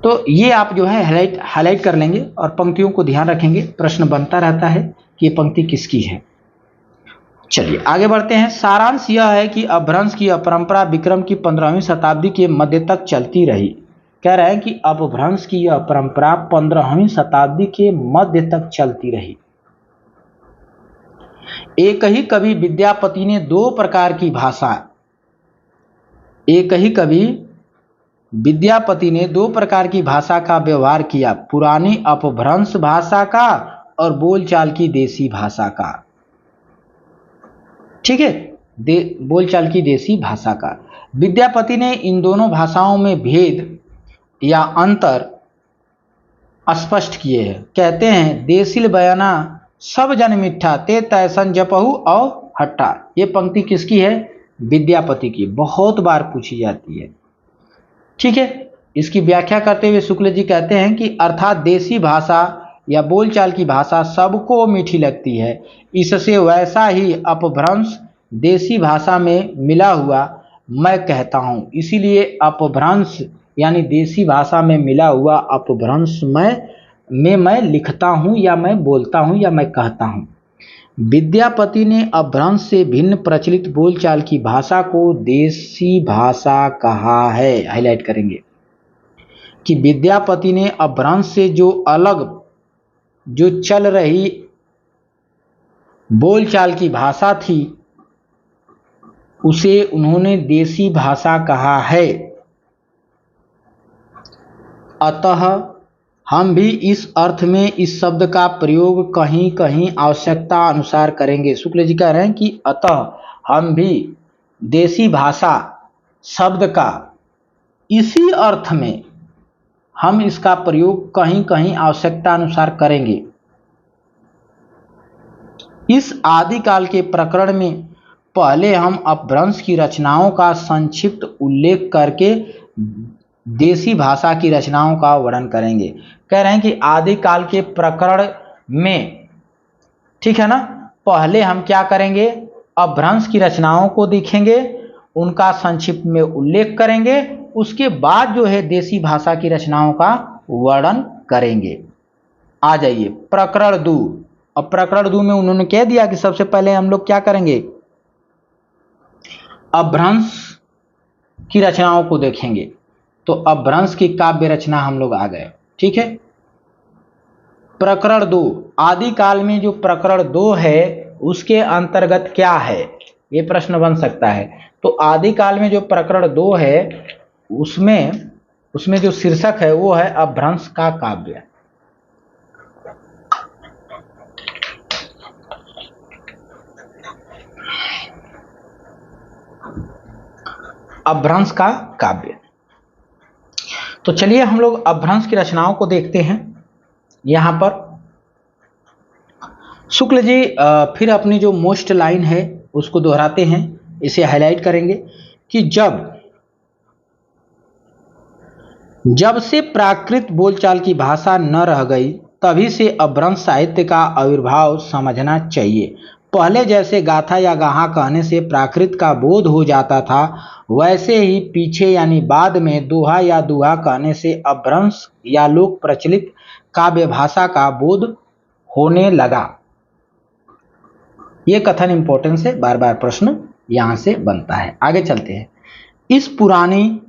तो ये आप जो है हाईलाइट कर लेंगे और पंक्तियों को ध्यान रखेंगे। प्रश्न बनता रहता है कि ये पंक्ति किसकी है। चलिए आगे बढ़ते हैं। सारांश यह है कि अपभ्रंश की परंपरा विक्रम की 15वीं शताब्दी के मध्य तक चलती रही। कह रहे हैं कि अपभ्रंश की यह परंपरा 15वीं शताब्दी के मध्य तक चलती रही। एक ही कवि विद्यापति ने दो प्रकार की भाषा, एक ही कवि विद्यापति ने दो प्रकार की भाषा का व्यवहार किया, पुरानी अपभ्रंश भाषा का और बोलचाल की देसी भाषा का। ठीक है, बोलचाल की देसी भाषा का। विद्यापति ने इन दोनों भाषाओं में भेद या अंतर स्पष्ट किए हैं। कहते हैं देसिल बयाना सब जन मिठा, ते तैसन जपहु और हट्टा। ये पंक्ति किसकी है? विद्यापति की, बहुत बार पूछी जाती है। ठीक है, इसकी व्याख्या करते हुए शुक्ल जी कहते हैं कि अर्थात देसी भाषा या बोलचाल की भाषा सबको मीठी लगती है, इससे वैसा ही अपभ्रंश देसी भाषा में मिला हुआ मैं कहता हूँ, इसीलिए अपभ्रंश यानी देसी भाषा में मिला हुआ अपभ्रंश में मैं लिखता हूँ या मैं बोलता हूँ या मैं कहता हूँ। विद्यापति ने अपभ्रंश से भिन्न प्रचलित बोलचाल की भाषा को देसी भाषा कहा है। हाईलाइट करेंगे कि विद्यापति ने अपभ्रंश से जो अलग जो चल रही बोलचाल की भाषा थी उसे उन्होंने देसी भाषा कहा है। अतः हम भी इस अर्थ में इस शब्द का प्रयोग कहीं कहीं आवश्यकता अनुसार करेंगे। शुक्ल जी कह रहे हैं कि अतः हम भी देसी भाषा शब्द का इसी अर्थ में हम इसका प्रयोग कहीं कहीं आवश्यकता अनुसार करेंगे। इस आदिकाल के प्रकरण में पहले हम अपभ्रंश की रचनाओं का संक्षिप्त उल्लेख करके देसी भाषा की रचनाओं का वर्णन करेंगे। कह रहे हैं कि आदिकाल के प्रकरण में, ठीक है ना, पहले हम क्या करेंगे, अपभ्रंश की रचनाओं को देखेंगे, उनका संक्षिप्त में उल्लेख करेंगे, उसके बाद जो है देसी भाषा की रचनाओं का वर्णन करेंगे। आ जाइए प्रकरण 2। अब प्रकरण 2 में उन्होंने कह दिया कि सबसे पहले हम लोग क्या करेंगे, अपभ्रंश की रचनाओं को देखेंगे। तो अपभ्रंश की काव्य रचना हम लोग आ गए, ठीक है। प्रकरण 2, आदिकाल में जो प्रकरण 2 है उसके अंतर्गत क्या है, ये प्रश्न बन सकता है। तो आदिकाल में जो प्रकरण 2 है उसमें जो शीर्षक है वो है अपभ्रंश का काव्य। अपभ्रंश का काव्य। तो चलिए हम लोग अपभ्रंश की रचनाओं को देखते हैं। यहां पर शुक्ल जी फिर अपनी जो मोस्ट लाइन है उसको दोहराते हैं, इसे हाईलाइट करेंगे कि जब से प्राकृत बोलचाल की भाषा न रह गई तभी से अपभ्रंश साहित्य का आविर्भाव समझना चाहिए। पहले जैसे गाथा या गाहा कहने से प्राकृत का बोध हो जाता था, वैसे ही पीछे यानी बाद में दोहा या दुहा कहने से अपभ्रंश या लोक प्रचलित काव्य भाषा का बोध होने लगा। ये कथन इंपॉर्टेंस है, बार बार प्रश्न यहां से बनता है। आगे चलते हैं। इस पुरानी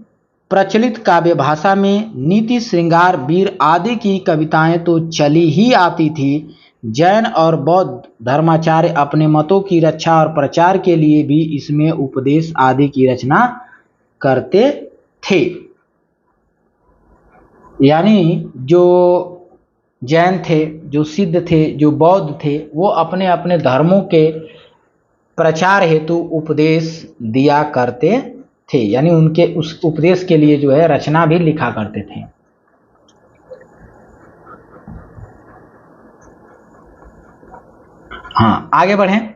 प्रचलित काव्य भाषा में नीति, श्रृंगार, वीर आदि की कविताएं तो चली ही आती थी। जैन और बौद्ध धर्माचार्य अपने मतों की रक्षा और प्रचार के लिए भी इसमें उपदेश आदि की रचना करते थे। यानी जो जैन थे, जो सिद्ध थे, जो बौद्ध थे, वो अपने अपने धर्मों के प्रचार हेतु उपदेश दिया करते थे, यानी उनके उस उपदेश के लिए जो है रचना भी लिखा करते थे। हाँ, आगे बढ़ें।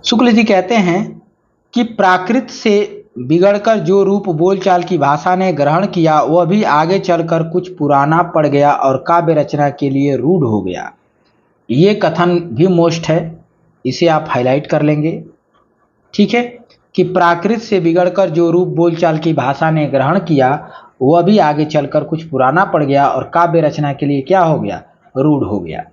शुक्ल जी कहते हैं कि प्राकृत से बिगड़कर जो रूप बोलचाल की भाषा ने ग्रहण किया वह भी आगे चलकर कुछ पुराना पड़ गया और काव्य रचना के लिए रूढ़ हो गया। ये कथन भी मोस्ट है, इसे आप हाईलाइट कर लेंगे, ठीक है, कि प्राकृत से बिगड़कर जो रूप बोलचाल की भाषा ने ग्रहण किया वह भी आगे चलकर कुछ पुराना पड़ गया और काव्य रचना के लिए क्या हो गया, रूढ़ हो गया।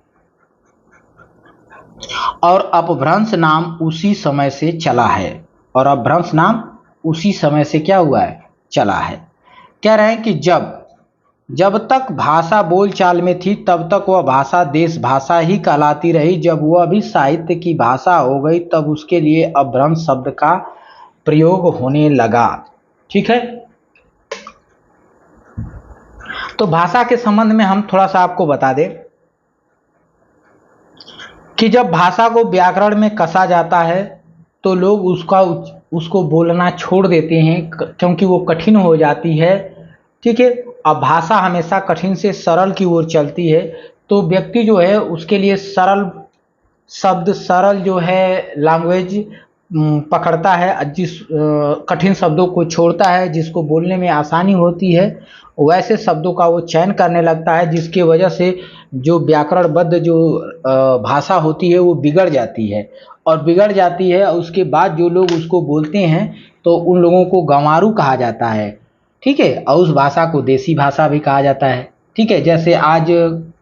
और अपभ्रंश नाम उसी समय से चला है, और अपभ्रंश नाम उसी समय से क्या हुआ है, चला है। कह रहे हैं कि जब तक भाषा बोलचाल में थी तब तक वह भाषा देश भाषा ही कहलाती रही। जब वह भी साहित्य की भाषा हो गई तब उसके लिए अपभ्रंश शब्द का प्रयोग होने लगा, ठीक है। तो भाषा के संबंध में हम थोड़ा सा आपको बता दें कि जब भाषा को व्याकरण में कसा जाता है तो लोग उसको बोलना छोड़ देते हैं क्योंकि वो कठिन हो जाती है, ठीक है। अब भाषा हमेशा कठिन से सरल की ओर चलती है, तो व्यक्ति जो है उसके लिए सरल शब्द, सरल जो है लैंग्वेज पकड़ता है, जिस कठिन शब्दों को छोड़ता है, जिसको बोलने में आसानी होती है वैसे शब्दों का वो चयन करने लगता है, जिसकी वजह से जो व्याकरणबद्ध जो भाषा होती है वो बिगड़ जाती है, और बिगड़ जाती है उसके बाद जो लोग उसको बोलते हैं तो उन लोगों को गंवारू कहा जाता है, ठीक है। और उस भाषा को देसी भाषा भी कहा जाता है, ठीक है। जैसे आज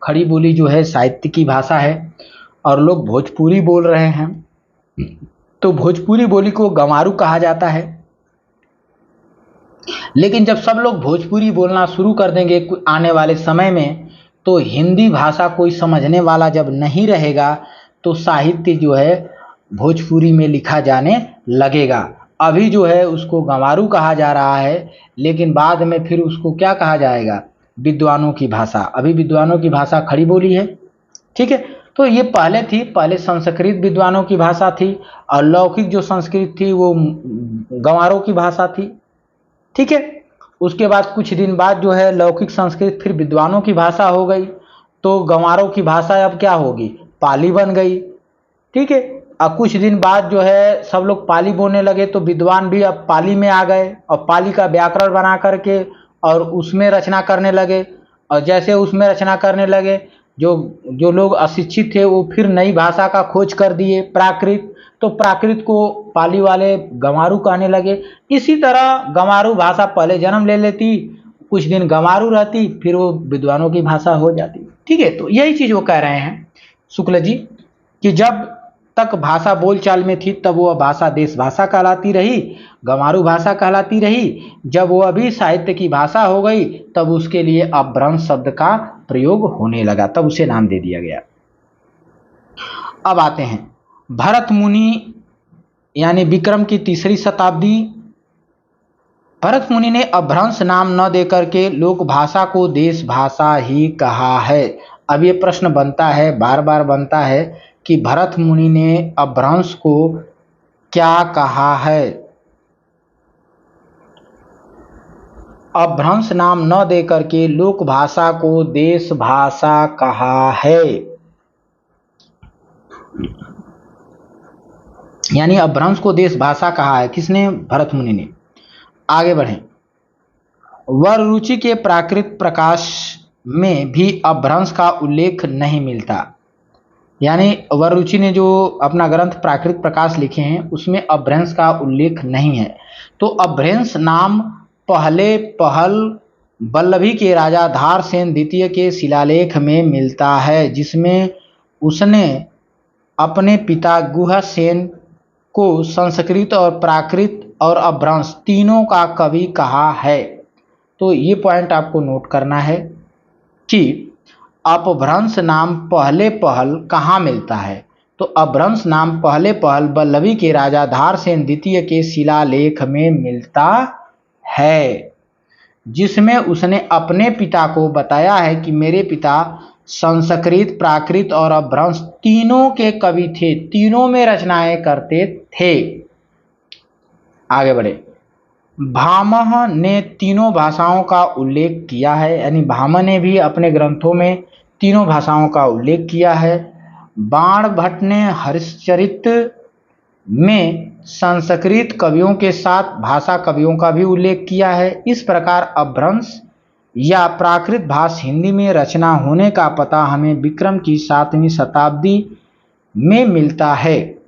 खड़ी बोली जो है साहित्य की भाषा है और लोग भोजपुरी बोल रहे हैं, तो भोजपुरी बोली को गंवारू कहा जाता है। लेकिन जब सब लोग भोजपुरी बोलना शुरू कर देंगे आने वाले समय में, तो हिंदी भाषा कोई समझने वाला जब नहीं रहेगा तो साहित्य जो है भोजपुरी में लिखा जाने लगेगा। अभी जो है उसको गंवारू कहा जा रहा है, लेकिन बाद में फिर उसको क्या कहा जाएगा, विद्वानों की भाषा। अभी विद्वानों की भाषा खड़ी बोली है, ठीक है। तो ये पहले थी, पहले संस्कृत विद्वानों की भाषा थी और लौकिक जो संस्कृत थी वो गंवारों की भाषा थी, ठीक है। उसके बाद कुछ दिन बाद जो है लौकिक संस्कृत फिर विद्वानों की भाषा हो गई, तो गंवारों की भाषा अब क्या होगी, पाली बन गई, ठीक है। कुछ दिन बाद जो है सब लोग पाली बोलने लगे, तो विद्वान भी अब पाली में आ गए और पाली का व्याकरण बना करके और उसमें रचना करने लगे। और जैसे उसमें रचना करने लगे, जो जो लोग अशिक्षित थे वो फिर नई भाषा का खोज कर दिए, प्राकृत। तो प्राकृत को पाली वाले गंवारू कहने लगे। इसी तरह गंवारू भाषा पहले जन्म ले लेती, कुछ दिन गंवारू रहती, फिर वो विद्वानों की भाषा हो जाती। ठीक है, तो यही चीज वो कह रहे हैं शुक्ल जी, कि जब तक भाषा बोलचाल में थी तब वह भाषा देश भाषा कहलाती रही, गंवारू भाषा कहलाती रही। जब वह भी साहित्य की भाषा हो गई तब उसके लिए अपभ्रंश शब्द का प्रयोग होने लगा, तब उसे नाम दे दिया गया। अब आते हैं भरत मुनि यानी विक्रम की तीसरी शताब्दी। भरत मुनि ने अपभ्रंश नाम न देकर के लोक भाषा को देश भाषा ही कहा है। अब ये प्रश्न बनता है, बार बार बनता है कि भरत मुनि ने अपभ्रंश को क्या कहा है। अपभ्रंश नाम न देकर के लोक भाषा को देश भाषा कहा है, यानी अपभ्रंश को देश भाषा कहा है। किसने? भरत मुनि ने। आगे बढ़ें। वररुचि के प्राकृत प्रकाश में भी अपभ्रंश का उल्लेख नहीं मिलता, यानी वररुचि ने जो अपना ग्रंथ प्राकृत प्रकाश लिखे हैं उसमें अपभ्रंश का उल्लेख नहीं है। तो अपभ्रंश नाम पहले पहल वल्लभी के राजा धारसेन द्वितीय के शिलालेख में मिलता है, जिसमें उसने अपने पिता गुहसेन को संस्कृत और प्राकृत और अपभ्रंश तीनों का कवि कहा है। तो ये पॉइंट आपको नोट करना है कि अपभ्रंश नाम पहले पहल कहाँ मिलता है। तो अपभ्रंश नाम पहले पहल वल्लभी के राजा धारसेन द्वितीय के शिलालेख में मिलता है, जिसमें उसने अपने पिता को बताया है कि मेरे पिता संस्कृत, प्राकृत और अपभ्रंश तीनों के कवि थे, तीनों में रचनाएं करते थे। आगे बढ़े। भामह ने तीनों भाषाओं का उल्लेख किया है, यानी भामह ने भी अपने ग्रंथों में तीनों भाषाओं का उल्लेख किया है। बाण भट्ट ने हरिश्चरित में संस्कृत कवियों के साथ भाषा कवियों का भी उल्लेख किया है। इस प्रकार अपभ्रंश या प्राकृत भाषा हिंदी में रचना होने का पता हमें विक्रम की 7वीं शताब्दी में मिलता है।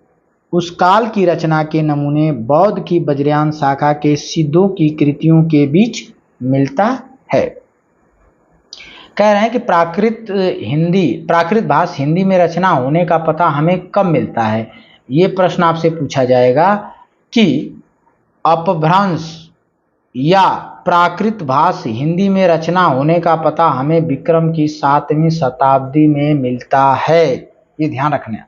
उस काल की रचना के नमूने बौद्ध की वज्रयान शाखा के सिद्धों की कृतियों के बीच मिलता है। कह रहे हैं कि प्राकृत भाषा हिंदी में रचना होने का पता हमें कब मिलता है। ये प्रश्न आपसे पूछा जाएगा कि अपभ्रंश या प्राकृत भाषा हिंदी में रचना होने का पता हमें विक्रम की 7वीं शताब्दी में मिलता है। ये ध्यान रखना,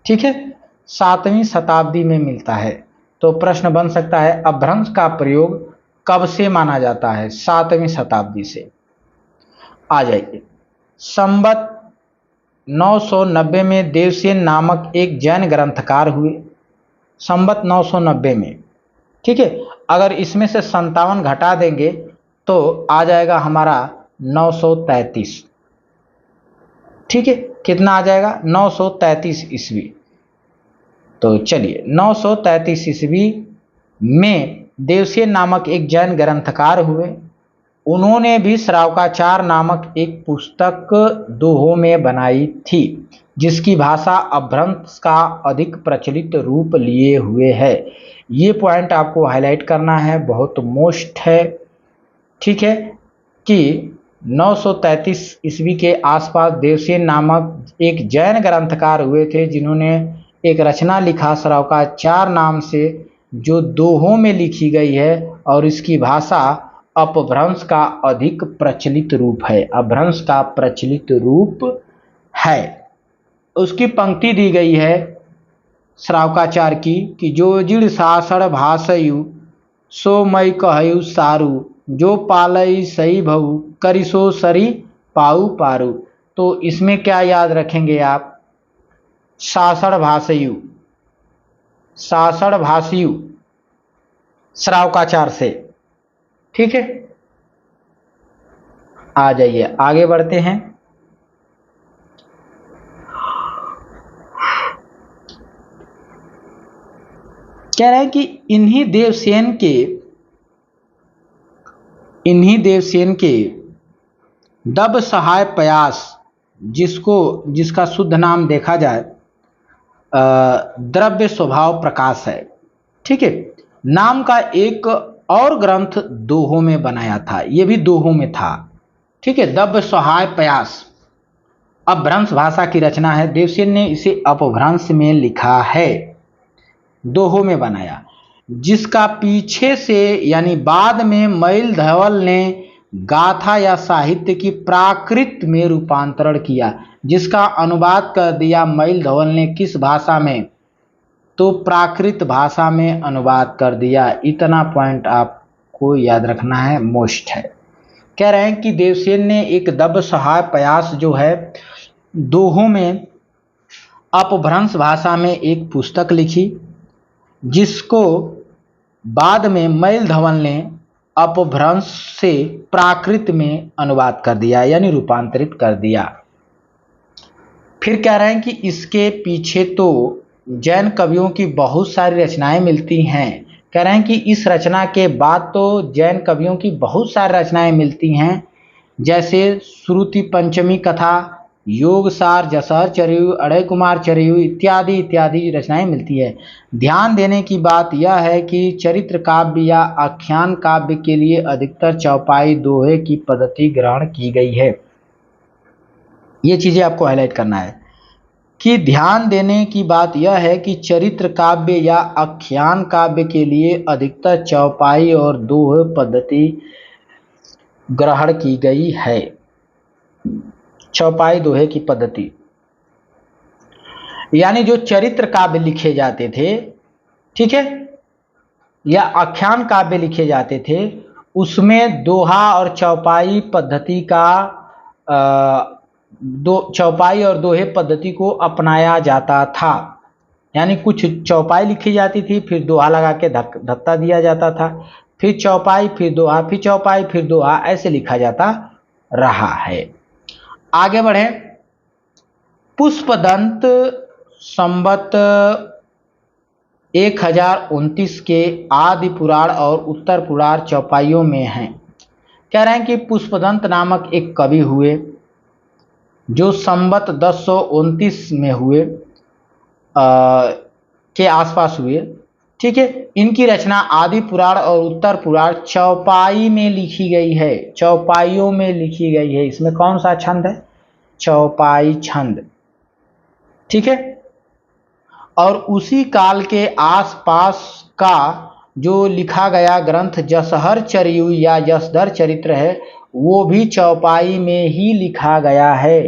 ठीक है, 7वीं शताब्दी में मिलता है। तो प्रश्न बन सकता है अपभ्रंश का प्रयोग कब से माना जाता है? 7वीं शताब्दी से। आ जाइए। संवत 990 में देवसेन नामक एक जैन ग्रंथकार हुए, संवत 990 में, ठीक है। अगर इसमें से 57 घटा देंगे तो आ जाएगा हमारा 933, ठीक है। कितना आ जाएगा? 933 ईस्वी। तो चलिए 933 ईस्वी में देवसेन नामक एक जैन ग्रंथकार हुए। उन्होंने भी श्रावकाचार नामक एक पुस्तक दोहों में बनाई थी, जिसकी भाषा अपभ्रंश का अधिक प्रचलित रूप लिए हुए है। ये पॉइंट आपको हाईलाइट करना है, बहुत मोस्ट है, ठीक है, कि 933 ईस्वी के आसपास देवसेन नामक एक जैन ग्रंथकार हुए थे, जिन्होंने एक रचना लिखा श्रावकाचार नाम से, जो दोहों में लिखी गई है और इसकी भाषा अपभ्रंश का अधिक प्रचलित रूप है, अपभ्रंश का प्रचलित रूप है। उसकी पंक्ति दी गई है श्रावकाचार की कि जो जिड़ सासड़ भाषयु सो मई कहयु सारू, जो पालई सही भऊ करिसो सरी पाऊ पारू। तो इसमें क्या याद रखेंगे आप? सासड़ भाषयु, सासड़ भाषयु श्रावकाचार से, ठीक है। आ जाइए आगे बढ़ते हैं। कह रहे हैं कि इन्हीं देवसेन के दब सहाय प्रयास, जिसका शुद्ध नाम देखा जाए द्रव्य स्वभाव प्रकाश है, ठीक है, नाम का एक और ग्रंथ दोहों में बनाया था, ये भी दोहों में था, ठीक है, दब सहाय प्रयास अपभ्रंश भाषा की रचना है। देवसेन ने इसे अपभ्रंश में लिखा है, दोहों में बनाया, जिसका पीछे से यानी बाद में मैल धवल ने गाथा या साहित्य की प्राकृत में रूपांतरण किया, जिसका अनुवाद कर दिया मैल धवल ने किस भाषा में, तो प्राकृत भाषा में अनुवाद कर दिया। इतना पॉइंट आपको याद रखना है, मोस्ट है। कह रहे हैं कि देवसेन ने एक दब सहाय प्रयास जो है दोहों में अपभ्रंश भाषा में एक पुस्तक लिखी, जिसको बाद में मैल धवल ने अपभ्रंश से प्राकृत में अनुवाद कर दिया, यानी रूपांतरित कर दिया। फिर कह रहे हैं कि इसके पीछे तो जैन कवियों की बहुत सारी रचनाएं मिलती हैं। कह रहे हैं कि इस रचना के बाद तो जैन कवियों की बहुत सारी रचनाएं मिलती हैं, जैसे श्रुति पंचमी कथा, योगसार, जसहर चरियु, अड़य कुमार चरियु इत्यादि इत्यादि रचनाएं मिलती है। ध्यान देने की बात यह है कि चरित्र काव्य या आख्यान काव्य के लिए अधिकतर चौपाई दोहे की पद्धति ग्रहण की गई है। ये चीजें आपको हाईलाइट करना है कि ध्यान देने की बात यह है कि चरित्र काव्य या आख्यान काव्य के लिए अधिकतर चौपाई और दोहे पद्धति ग्रहण की गई है। चौपाई दोहे की पद्धति, यानी जो चरित्र काव्य लिखे जाते थे, ठीक है, या आख्यान काव्य लिखे जाते थे, उसमें दोहा और चौपाई पद्धति का चौपाई और दोहे पद्धति को अपनाया जाता था। यानी कुछ चौपाई लिखी जाती थी, फिर दोहा लगा के धत्ता दिया जाता था, फिर चौपाई, फिर दोहा, फिर चौपाई, फिर दोहा, ऐसे लिखा जाता रहा है। आगे बढ़े। पुष्पदंत संवत 1029 के आदि पुराण और उत्तर पुराण चौपाइयों में हैं। कह रहे हैं कि पुष्पदंत नामक एक कवि हुए जो संवत 1029 में हुए के आसपास हुए, ठीक है। इनकी रचना आदि पुराण और उत्तर पुराण चौपाई में लिखी गई है, चौपाइयों में लिखी गई है। इसमें कौन सा छंद है? चौपाई छंद, ठीक है। और उसी काल के आसपास का जो लिखा गया ग्रंथ जसहर चरियु या यशधर चरित्र है, वो भी चौपाई में ही लिखा गया है,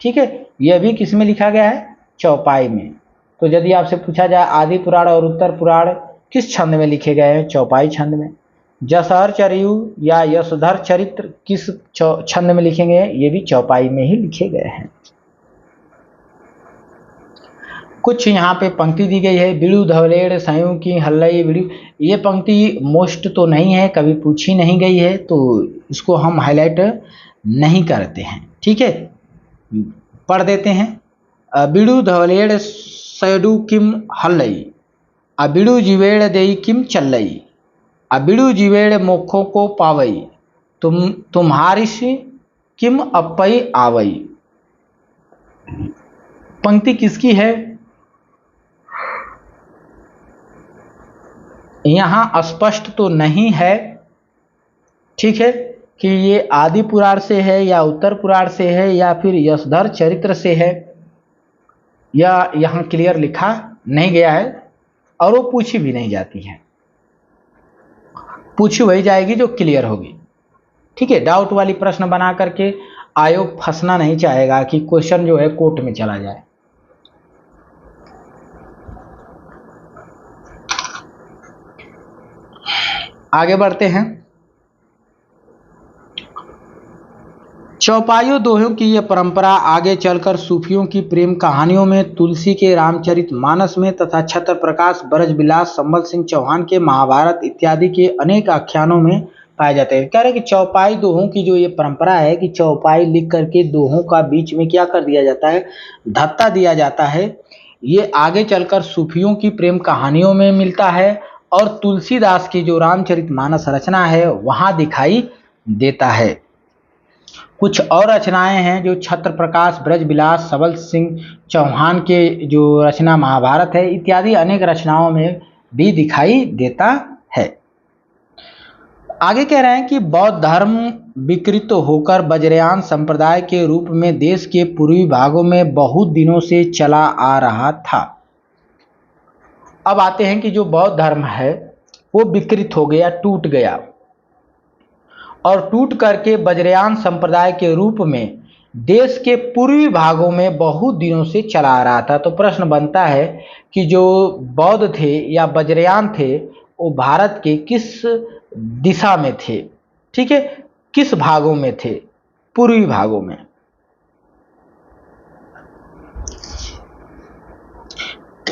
ठीक है। यह भी किस में लिखा गया है? चौपाई में। तो यदि आपसे पूछा जाए आदि पुराण और उत्तर पुराण किस छंद में लिखे गए हैं? चौपाई छंद में। जसहर चरियु या यशधर चरित्र किस छंद में लिखे गए हैं? ये भी चौपाई में ही लिखे गए हैं। कुछ यहाँ पे पंक्ति दी गई है, बिड़ू धवलेड़ सयू की हल्लई बिड़ू। ये पंक्ति मोस्ट तो नहीं है, कभी पूछी नहीं गई है, तो इसको हम हाईलाइट नहीं करते हैं, ठीक है। पढ़ देते हैं। बिड़ू धवलेड़ सयडू किम हल्लई, अबिड़ू जीवेड़ देई किम चल्लई, अबिड़ू जीवेड़ मोखों को पावई, तुम्हारी से किम अपई आवई। पंक्ति किसकी है? यहाँ स्पष्ट तो नहीं है, ठीक है, कि ये आदि पुराण से है या उत्तर पुराण से है या फिर यशधर चरित्र से है, या यहाँ क्लियर लिखा नहीं गया है, और वो पूछी भी नहीं जाती है। पूछी वही जाएगी जो क्लियर होगी, ठीक है। डाउट वाली प्रश्न बना करके आयोग फंसना नहीं चाहेगा कि क्वेश्चन जो है कोर्ट में चला जाए। आगे बढ़ते हैं। चौपाइयों दोहों की यह परंपरा आगे चलकर सूफियों की प्रेम कहानियों में, तुलसी के रामचरितमानस में तथा छत्र प्रकाश ब्रजविलास संबल सिंह चौहान के महाभारत इत्यादि के अनेक आख्यानों में पाए जाते हैं। कह रहे हैं कि चौपाई दोहों की जो ये परंपरा है कि चौपाई लिख करके दोहों का बीच में क्या कर दिया जाता है? धत्ता दिया जाता है। ये आगे चलकर सूफियों की प्रेम कहानियों में मिलता है और तुलसीदास की जो रामचरितमानस रचना है वहाँ दिखाई देता है। कुछ और रचनाएं हैं जो छत्र प्रकाश, ब्रजविलास, सबल सिंह चौहान के जो रचना महाभारत है इत्यादि अनेक रचनाओं में भी दिखाई देता है। आगे कह रहे हैं कि बौद्ध धर्म विकृत होकर वज्रयान संप्रदाय के रूप में देश के पूर्वी भागों में बहुत दिनों से चला आ रहा था। अब आते हैं कि जो बौद्ध धर्म है वो विकृत हो गया, टूट गया और टूट करके वज्रयान संप्रदाय के रूप में देश के पूर्वी भागों में बहुत दिनों से चला आ रहा था। तो प्रश्न बनता है कि जो बौद्ध थे या वज्रयान थे वो भारत के किस दिशा में थे, ठीक है, किस भागों में थे? पूर्वी भागों में।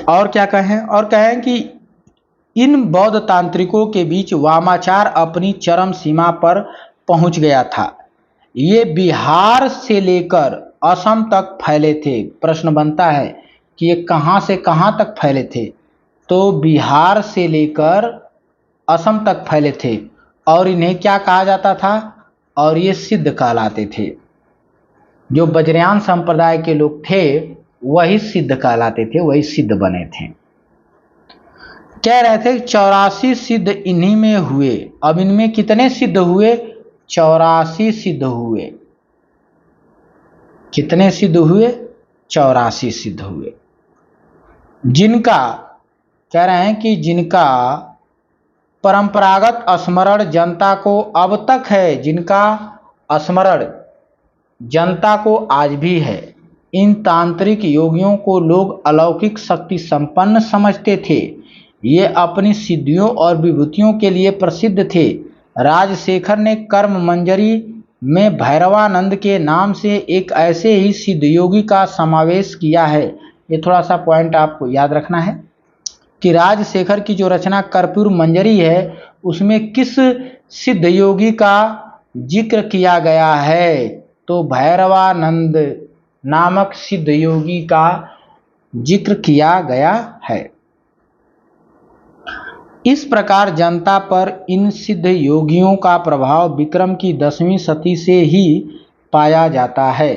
और क्या कहें? और कहें कि इन बौद्ध तांत्रिकों के बीच वामाचार अपनी चरम सीमा पर पहुंच गया था। ये बिहार से लेकर असम तक फैले थे। प्रश्न बनता है कि ये कहां से कहां तक फैले थे? तो बिहार से लेकर असम तक फैले थे और इन्हें क्या कहा जाता था? और ये सिद्ध कहलाते थे। जो वज्रयान संप्रदाय के लोग थे वही सिद्ध कहलाते थे, वही सिद्ध बने थे। कह रहे थे 84 सिद्ध इन्हीं में हुए। अब इनमें कितने सिद्ध हुए? 84 सिद्ध हुए। कितने सिद्ध हुए? 84 सिद्ध हुए। जिनका कह रहे हैं कि जिनका परंपरागत स्मरण जनता को अब तक है, जिनका स्मरण जनता को आज भी है। इन तांत्रिक योगियों को लोग अलौकिक शक्ति संपन्न समझते थे। ये अपनी सिद्धियों और विभूतियों के लिए प्रसिद्ध थे। राजशेखर ने कर्म मंजरी में भैरवानंद के नाम से एक ऐसे ही सिद्ध योगी का समावेश किया है। ये थोड़ा सा पॉइंट आपको याद रखना है कि राजशेखर की जो रचना कर्पूर मंजरी है उसमें किस सिद्ध योगी का जिक्र किया गया है? तो भैरवानंद नामक सिद्ध योगी का जिक्र किया गया है। इस प्रकार जनता पर इन सिद्ध योगियों का प्रभाव विक्रम की 10वीं सदी से ही पाया जाता है।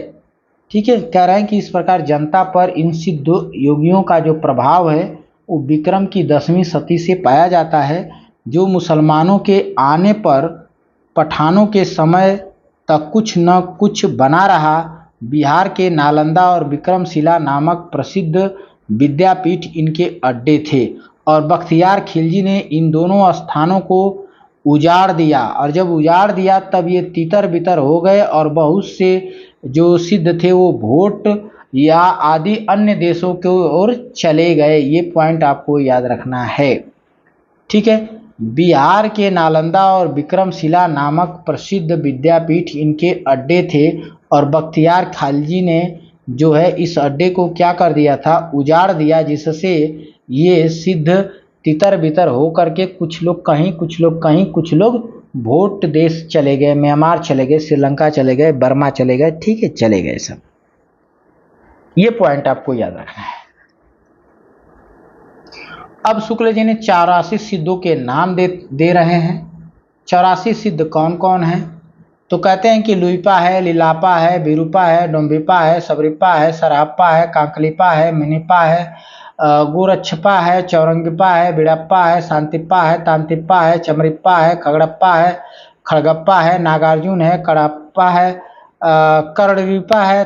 ठीक है, कह रहे हैं कि इस प्रकार जनता पर इन सिद्ध योगियों का जो प्रभाव है वो विक्रम की 10वीं सदी से पाया जाता है। जो मुसलमानों के आने पर पठानों के समय तक कुछ न कुछ बना रहा। बिहार के नालंदा और विक्रमशिला नामक प्रसिद्ध विद्यापीठ इनके अड्डे थे और बख्तियार खिलजी ने इन दोनों स्थानों को उजाड़ दिया और जब उजाड़ दिया तब ये तितर बितर हो गए और बहुत से जो सिद्ध थे वो भोट या आदि अन्य देशों की ओर चले गए। ये पॉइंट आपको याद रखना है। ठीक है, बिहार के नालंदा और विक्रमशिला नामक प्रसिद्ध विद्यापीठ इनके अड्डे थे और बख्तियार खिलजी ने जो है इस अड्डे को क्या कर दिया था? उजाड़ दिया, जिससे ये सिद्ध तितर बितर हो करके कुछ लोग कहीं, कुछ लोग कहीं, कुछ लोग भोट देश चले गए, म्यांमार चले गए, श्रीलंका चले गए, बर्मा चले गए। ठीक है, चले गए सब। ये पॉइंट आपको याद रखना है। अब शुक्ल जी ने 84 सिद्धों के नाम दे रहे हैं। 84 सिद्ध कौन कौन हैं? तो कहते हैं कि लुइपा है, लिलापा है, बिरूपा है, डोम्बिपा है, सबरिपा है, सरापा है, कांकलिपा है, मिनिपा है, गोरक्षपा है, चौरंगिपा है, बिड़प्पा है, शांतिप्पा है, तांतिप्पा है, चमरिप्पा है, खगड़प्पा है, खड़गप्पा है, नागार्जुन है, कड़प्पा है, करड़िपा है,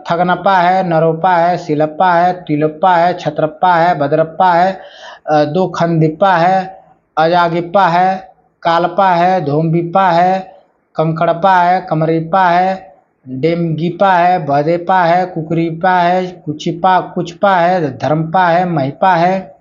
थगनपा है, नरोपा है, सिलप्पा है, तिलप्पा है, छत्रप्पा है, भद्रप्पा है, दो खंदिप्पा है, अजागिप्पा है, कालपा है, धोम्बिप्पा है, कंकड़पा है, कमरिपा है, डेमगिपा है, भदेपा है, कुकरीपा है, कुचपा है, धर्मपा है, महिपा है।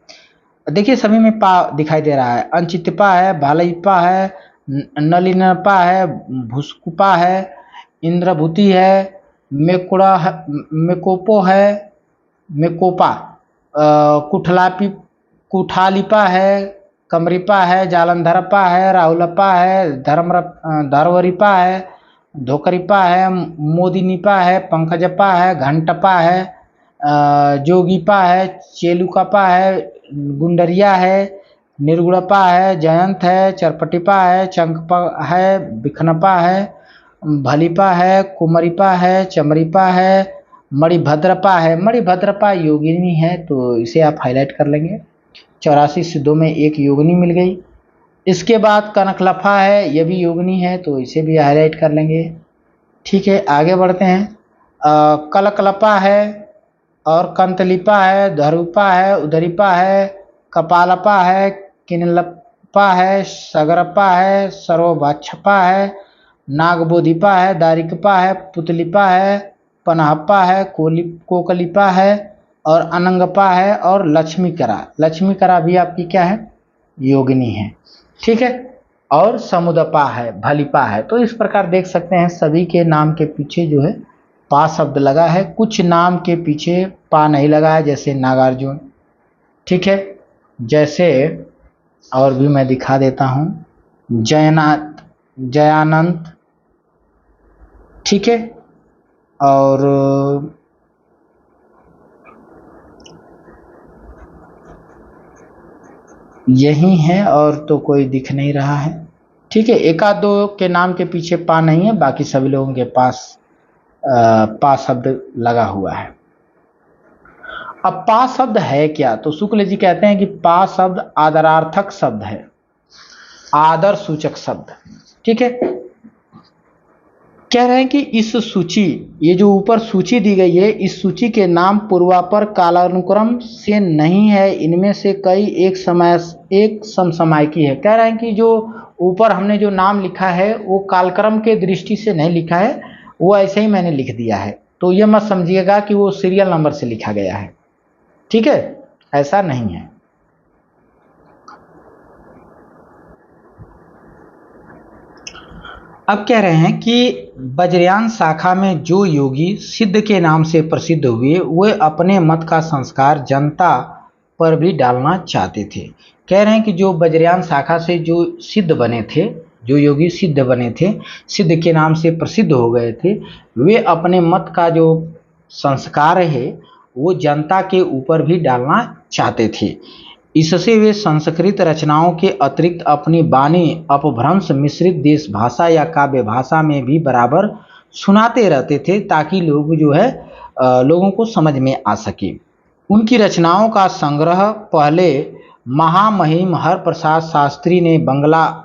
देखिए सभी में पा दिखाई दे रहा है। अंचितपा है, भालईपा है, नलिनपा है, भुसकुपा है, इंद्रभूति है, मेकोड़ा मेकोपो है, मेकोपा, कुठालिपा है, कमरिपा है, जालंधरपा है, राहुलपा है, धरवरिपा है, धोकरिपा है, मोदिनिपा है, पंकजपा है, घंटपा है, जोगीपा है, चेलुकापा है, गुंडरिया है, निर्गुणपा है, जयंत है, चरपटिपा है, चंकपा है, बिखनपा है, भलीपा है, कुमरीपा है, चमरीपा है, मणिभद्रपा है। मणिभद्रपा योगिनी है तो इसे आप हाईलाइट कर लेंगे। 84 सिद्धों में एक योगिनी मिल गई। इसके बाद कनकलफा है, ये भी योगिनी है तो इसे भी हाईलाइट कर लेंगे। ठीक है, आगे बढ़ते हैं। कलकलपा है और कंतलिपा है, धरूपा है, उदरीपा है, कपालपा है, किनलपा है, सगरपा है, सर्वभाक्षपा है, नागबोधिपा है, दारिकपा है, पुतलिपा है, पनहपा है, कोकलिपा है और अनंगपा है और लक्ष्मीकरा। लक्ष्मीकरा भी आपकी क्या है? योगिनी है। ठीक है, और समुदपा है, भलिपा है। तो इस प्रकार देख सकते हैं सभी के नाम के पीछे जो है पा शब्द लगा है, कुछ नाम के पीछे पा नहीं लगा है, जैसे नागार्जुन। ठीक है, जैसे और भी मैं दिखा देता हूं, जयनाथ, जयानंद। ठीक है, और यही है और तो कोई दिख नहीं रहा है। ठीक है, एक आध दो के नाम के पीछे पा नहीं है, बाकी सभी लोगों के पास पा शब्द लगा हुआ है। अब पा शब्द है क्या? तो शुक्ल जी कहते हैं कि पा शब्द आदरार्थक शब्द है, आदर सूचक शब्द। ठीक है, कह रहे हैं कि इस सूची, ये जो ऊपर सूची दी गई है, इस सूची के नाम पूर्वापर कालानुक्रम से नहीं है, इनमें से कई एक समसामयिकी है। कह रहे हैं कि जो ऊपर हमने जो नाम लिखा है वो कालक्रम के दृष्टि से नहीं लिखा है, वो ऐसे ही मैंने लिख दिया है, तो ये मत समझिएगा कि वो सीरियल नंबर से लिखा गया है। ठीक है, ऐसा नहीं है। अब कह रहे हैं कि वज्रयान शाखा में जो योगी सिद्ध के नाम से प्रसिद्ध हुए, वे अपने मत का संस्कार जनता पर भी डालना चाहते थे। कह रहे हैं कि जो वज्रयान शाखा से जो सिद्ध बने थे, जो योगी सिद्ध बने थे, सिद्ध के नाम से प्रसिद्ध हो गए थे, वे अपने मत का जो संस्कार है वो जनता के ऊपर भी डालना चाहते थे। इससे वे संस्कृत रचनाओं के अतिरिक्त अपनी वाणी अपभ्रंश मिश्रित देश भाषा या काव्य भाषा में भी बराबर सुनाते रहते थे, ताकि लोग जो है लोगों को समझ में आ सके। उनकी रचनाओं का संग्रह पहले महामहिम हरप्रसाद शास्त्री ने बंगला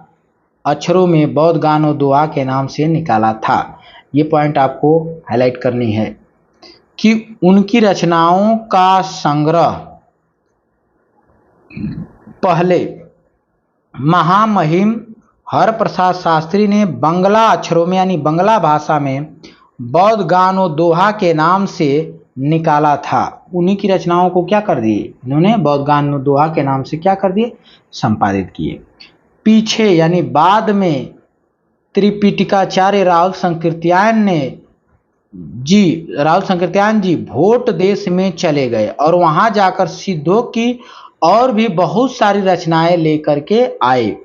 अक्षरों में बौद्ध गानो दोहा के नाम से निकाला था। ये पॉइंट आपको हाईलाइट करनी है कि उनकी रचनाओं का संग्रह पहले महामहिम हरप्रसाद शास्त्री ने बंगला अक्षरों में यानी बंगला भाषा में बौद्ध गानो दोहा के नाम से निकाला था। उन्हीं की रचनाओं को क्या कर दिए इन्होंने? बौद्ध गानो दोहा के नाम से क्या कर दिए? संपादित किए। पीछे यानी बाद में त्रिपिटकाचार्य राहुल संकृत्यायन जी भोट देश में चले गए और वहां जाकर सिद्धों की और भी बहुत सारी रचनाएं लेकर के आए,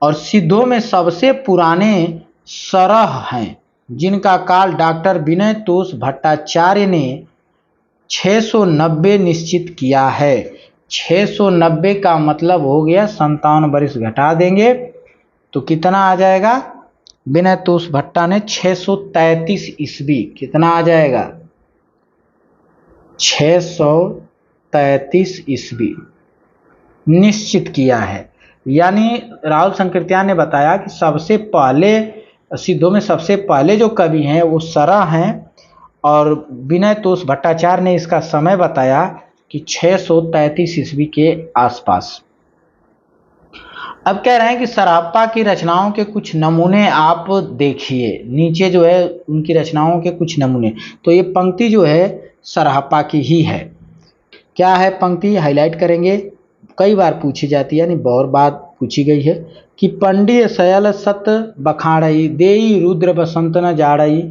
और सिद्धों में सबसे पुराने सरह हैं, जिनका काल डॉक्टर विनय तोष भट्टाचार्य ने 690 निश्चित किया है। 690 का मतलब हो गया 57 वर्ष घटा देंगे तो कितना आ जाएगा? विनय तोष भट्टा ने 633 ईस्वी, कितना आ जाएगा? 633 ईस्वी निश्चित किया है। यानी राहुल संकृत्यायन ने बताया कि सबसे पहले सिद्धों में सबसे पहले जो कवि हैं वो सरह हैं, और विनय तोष भट्टाचार्य ने इसका समय बताया कि 633 ईस्वी के आसपास। अब कह रहे हैं कि सरापा की रचनाओं के कुछ नमूने आप देखिए, नीचे जो है उनकी रचनाओं के कुछ नमूने। तो ये पंक्ति जो है सरापा की ही है। क्या है पंक्ति? हाईलाइट करेंगे, कई बार पूछी जाती है, यानी बहुत बार पूछी गई है कि पंडिय सयल सत बखाड़ई देई रुद्र बसंत न जाड़ई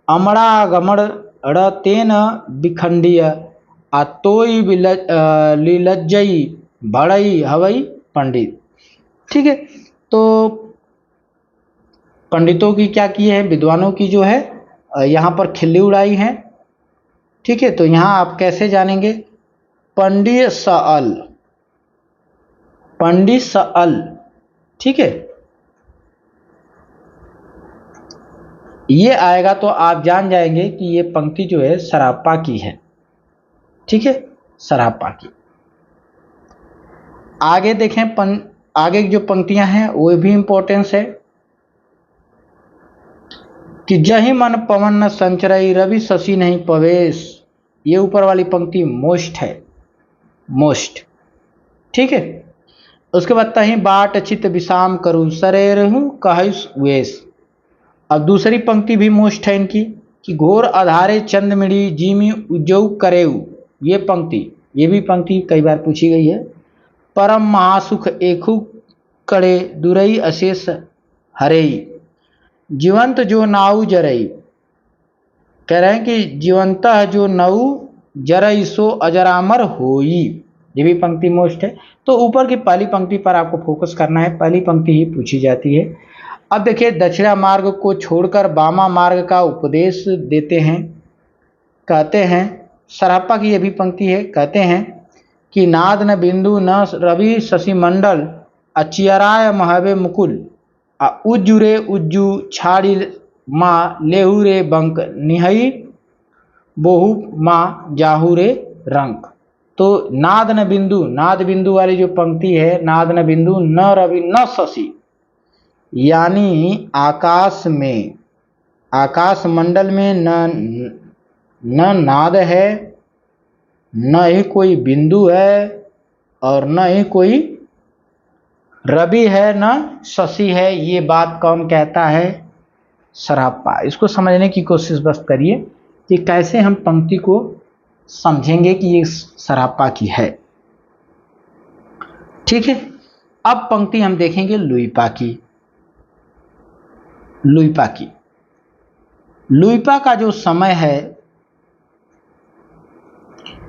अमड़ा गमड़ ड़ तेन बिखंडिय आतोई लीलज्जई भड़ई हवई पंडित। ठीक है, तो पंडितों की क्या की है, विद्वानों की जो है यहाँ पर खिल्ली उड़ाई है। ठीक है, तो यहाँ आप कैसे जानेंगे? पंडित सअल, पंडित सअल, ठीक है, ये आएगा तो आप जान जाएंगे कि ये पंक्ति जो है सरापा की है। ठीक है, सरापा की। आगे देखें, आगे की जो पंक्तियां हैं वो भी इंपॉर्टेंस है कि जहि मन पवन न संचरई रवि शशि नहीं पवेश। ये ऊपर वाली पंक्ति मोस्ट है, मोस्ट। ठीक है, उसके बाद तही बाट चित विषाम करूँ सरेरहूँ कहस वेश। अब दूसरी पंक्ति भी मोस्ट है इनकी कि घोर आधारे चंद्रमिड़ी जीमी उज्जौ करेऊ। ये पंक्ति, ये भी पंक्ति कई बार पूछी गई है। परम महासुख एकु कड़े दुरई अशेष हरेई, जीवंत जो नाऊ जरई। कह रहे हैं कि जीवंत जो नऊ जरई सो अजरामर होई। ये भी पंक्ति मोस्ट है। तो ऊपर की पहली पंक्ति पर आपको फोकस करना है, पहली पंक्ति ही पूछी जाती है। अब देखिए, दक्षिणा मार्ग को छोड़कर वामा मार्ग का उपदेश देते हैं। कहते हैं, सरापा की यह भी पंक्ति है, कहते हैं कि नाद न बिंदु न रवि शशि मंडल अचियराय महवे मुकुल उज्जुरे उज्जु छाड़ी माँ लेहू रे बंक निहई बोहू माँ जाहू रे रंक। तो नाद न बिंदु, नाद बिंदु वाली जो पंक्ति है, नाद न बिंदु न रवि न शशि, यानी आकाश में, आकाश मंडल में न नाद है, न ही कोई बिंदु है, और न ही कोई रवि है, न शशि है। ये बात कौन कहता है? सरापा। इसको समझने की कोशिश बस करिए कि कैसे हम पंक्ति को समझेंगे कि ये सरापा की है। ठीक है, अब पंक्ति हम देखेंगे लुइपा की। लुइपा की, लुइपा का जो समय है,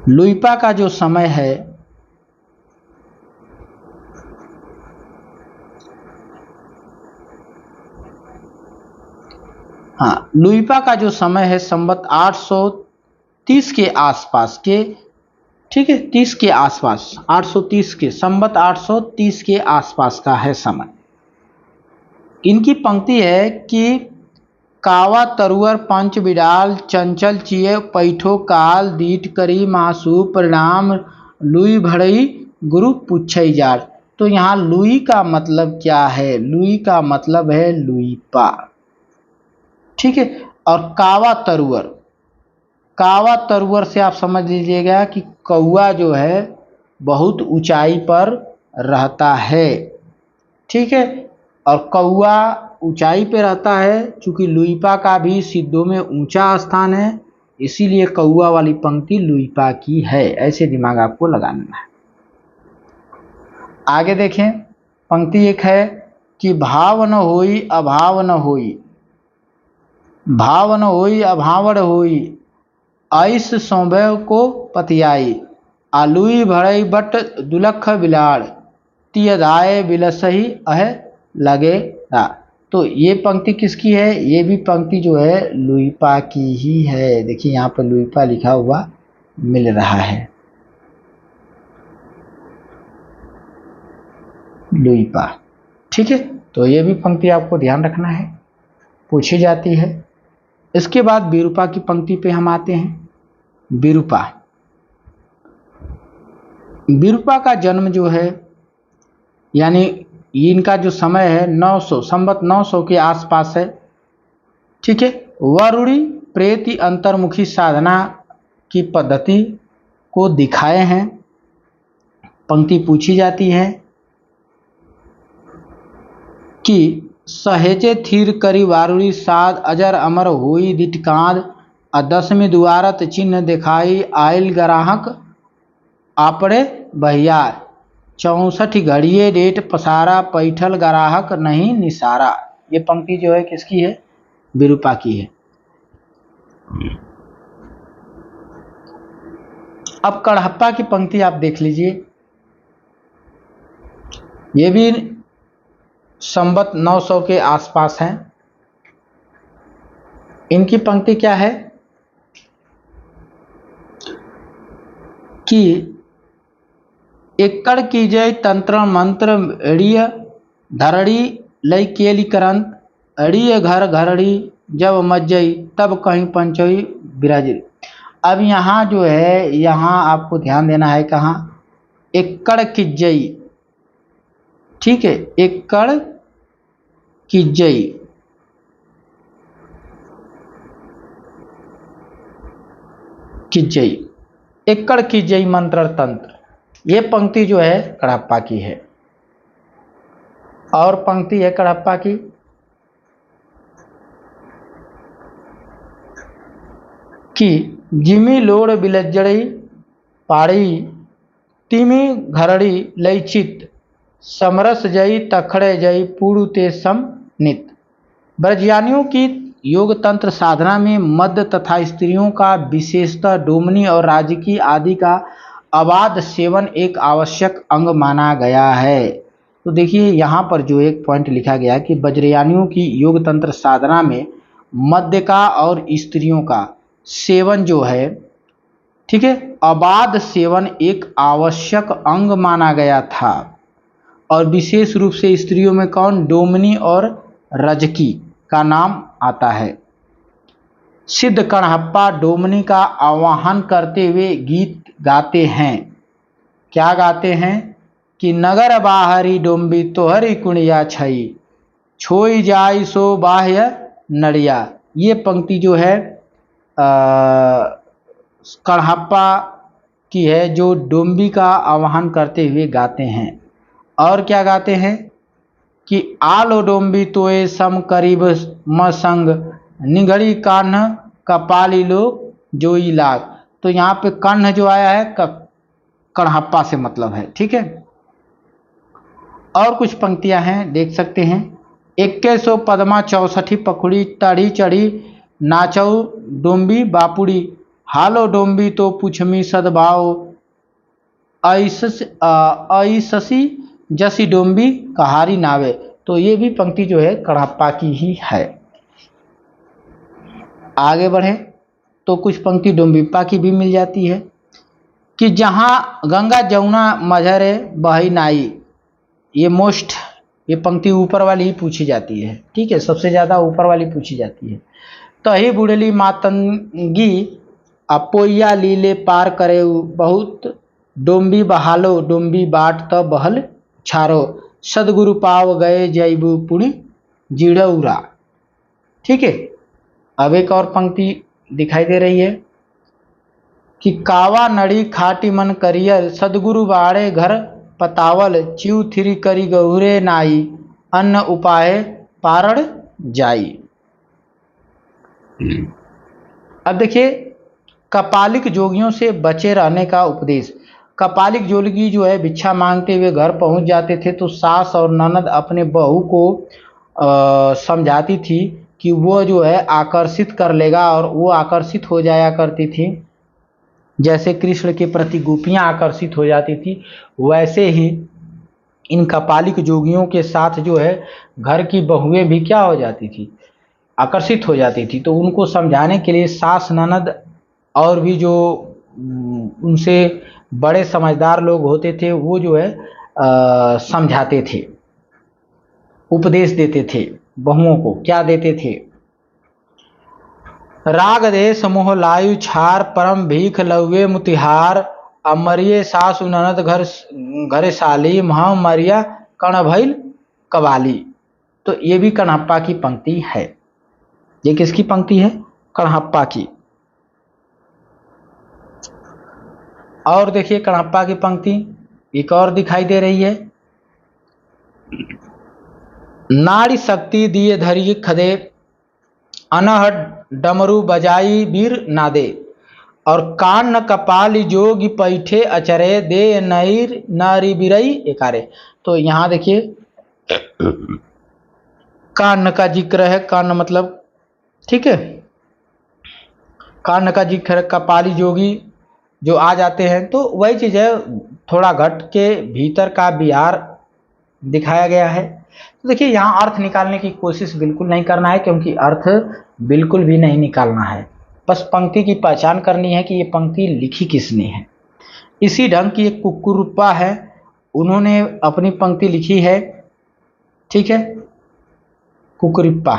लुइपा का जो समय है हाँ, लुइपा का जो समय है संवत 830 के आसपास के। ठीक है, 30 के आसपास, 830 के, संवत 830 के आसपास का है समय। इनकी पंक्ति है कि कावा तरुअर पंच बिडाल चंचल चिय पैठो काल दीठ करी मासू परिणाम लुई भड़ई गुरु पुछई जाड़। तो यहाँ लुई का मतलब क्या है? लुई का मतलब है लुइपा। ठीक है, और कावा तरुअर, कावा तरुअर से आप समझ लीजिएगा कि कौआ जो है बहुत ऊंचाई पर रहता है। ठीक है, और कौआ ऊंचाई पे रहता है, चूंकि लुइपा का भी सिद्धों में ऊंचा स्थान है, इसीलिए कौआ वाली पंक्ति लुइपा की है। ऐसे दिमाग आपको लगाना है। आगे देखें, पंक्ति एक है कि भाव न होई अभाव न होई, भाव न होई अभावड़ होई ऐस सौंबय को पतियाई आलुई भड़ई बट दुलख बिलाड़ तियदाय बिलसही अह लगे रा। तो ये पंक्ति किसकी है? ये भी पंक्ति जो है लुइपा की ही है। देखिए यहाँ पर लुइपा लिखा हुआ मिल रहा है, लुइपा। ठीक है, तो ये भी पंक्ति आपको ध्यान रखना है, पूछी जाती है। इसके बाद विरूपा की पंक्ति पे हम आते हैं। विरूपा, विरूपा का जन्म जो है, यानी इनका जो समय है 900, संवत 900 के आसपास है। ठीक है, वरुणी प्रेति अंतर्मुखी साधना की पद्धति को दिखाए हैं। पंक्ति पूछी जाती है कि सहेजे थीर करी वारुणी साध अजर अमर होई दिटकांद आ 10वीं दुआरत चिन्ह दिखाई आयल ग्राहक आपड़े बहियार 64 घड़िए डेट पसारा पैठल ग्राहक नहीं निसारा। ये पंक्ति जो है किसकी है? विरूपा की है। अब कड़हप्पा की पंक्ति आप देख लीजिए, ये भी संवत 900 के आसपास है। इनकी पंक्ति क्या है? कि एकड़ की जय तंत्र मंत्र अड़िय धरड़ी लई केली करंत अड़िय घर घरड़ी जब मज्जई तब कहीं पंचई विराजी। अब यहाँ जो है, यहाँ आपको ध्यान देना है कहाँ, एकड़ की जई, ठीक है, एकड़ की जई, की जई, एकड़ की जई मंत्र तंत्र, ये पंक्ति जो है कड़प्पा की है। और पंक्ति है कड़प्पा की कि जिमी लोड़ बिलजड़ी पाड़ी तिमी घरड़ी लई चित समरस जई तखड़े जई पूरु ते सम नित। ब्रजयानियों की योग तंत्र साधना में मद्य तथा स्त्रियों का विशेषतः डोमनी और राजकी आदि का अबाध सेवन एक आवश्यक अंग माना गया है। तो देखिए यहाँ पर जो एक पॉइंट लिखा गया कि ब्रजयानियों की योग तंत्र साधना में मद्य का और स्त्रियों का सेवन जो है, ठीक है, अबाध सेवन एक आवश्यक अंग माना गया था। और विशेष रूप से स्त्रियों में कौन, डोमनी और रजकी का नाम आता है। सिद्ध कणहप्पा डोमनी का आवाहन करते हुए गीत गाते हैं। क्या गाते हैं कि नगर बाहरी डोम्बी तोहरी कुणिया छई छोई जाई सो बाह्य नड़िया। ये पंक्ति जो है कणहप्पा की है, जो डोम्बी का आवाहन करते हुए गाते हैं। और क्या गाते हैं कि आलो डोम्बी तोए सम करीब मसंग निगड़ी कान्ह कपाली लो जोई लाग। तो यहाँ पे कान्ह जो आया है कणहप्पा से मतलब है, ठीक है। और कुछ पंक्तियां हैं, देख सकते हैं। 2100 पदमा 64 पखुड़ी तड़ी चढ़ी नाचऊ डोम्बी बापुड़ी हालो डोम्बी तो पुछमी सदभाव ऐससी जसी डोम्बी कहारी नावे। तो ये भी पंक्ति जो है कणहप्पा की ही है। आगे बढ़े तो कुछ पंक्ति डोम्बिप्पा की भी मिल जाती है कि जहाँ गंगा जमुना मझरे बही नाई। ये पंक्ति ऊपर वाली ही पूछी जाती है, ठीक है, सबसे ज़्यादा ऊपर वाली पूछी जाती है। तही बुड़ली मातंगी अपोया लीले पार करे बहुत डोम्बी बहालो डोम्बी बाट त बहल छारो सदगुरु पाव गए जैबू पुणी जीड़ौरा। ठीक है। अब एक और पंक्ति दिखाई दे रही है कि कावा नड़ी खाटी मन करियर सदगुरु बाड़े घर पतावल चिव थिरी करी गहुरे नाई अन्न उपाय पारण जाई। अब देखिए कपालिक जोगियों से बचे रहने का उपदेश। कपालिक जोगी जो है भिक्षा मांगते हुए घर पहुंच जाते थे तो सास और ननद अपने बहू को समझाती थी कि वो जो है आकर्षित कर लेगा, और वो आकर्षित हो जाया करती थी। जैसे कृष्ण के प्रति गोपियां आकर्षित हो जाती थी, वैसे ही इन कपालिक जोगियों के साथ जो है घर की बहुएं भी क्या हो जाती थी, आकर्षित हो जाती थी। तो उनको समझाने के लिए सास ननद और भी जो उनसे बड़े समझदार लोग होते थे वो जो है समझाते थे, उपदेश देते थे बहुओं को। क्या देते थे? राग देश मोह लायु छार परम भीख लवे मुतिहार अमरिये सासु ननद घर साली महा मरिया कण भइल कवाली। तो ये भी कणहप्पा की पंक्ति है। ये किसकी पंक्ति है? कणहप्पा की। और देखिए कणहप्पा की पंक्ति एक और दिखाई दे रही है। नारी शक्ति दिए धरी खदे अनह डमरू बजाई वीर नादे और कान न कपाल जोगी पैठे अचरे दे नईर नारी बिरई एकारे। तो यहाँ देखिए कान का जिक्र है, कान मतलब ठीक है, कान का जिक्र है, कपाली जोगी जो आ जाते हैं। तो वही चीज़ है, थोड़ा घट के भीतर का बिहार दिखाया गया है। तो देखिए यहाँ अर्थ निकालने की कोशिश बिल्कुल नहीं करना है, क्योंकि अर्थ बिल्कुल भी नहीं निकालना है। बस पंक्ति की पहचान करनी है कि ये पंक्ति लिखी किसने है। इसी ढंग की एक कुक्कुरुप्पा है, उन्होंने अपनी पंक्ति लिखी है, ठीक है, कुक्कुरिप्पा,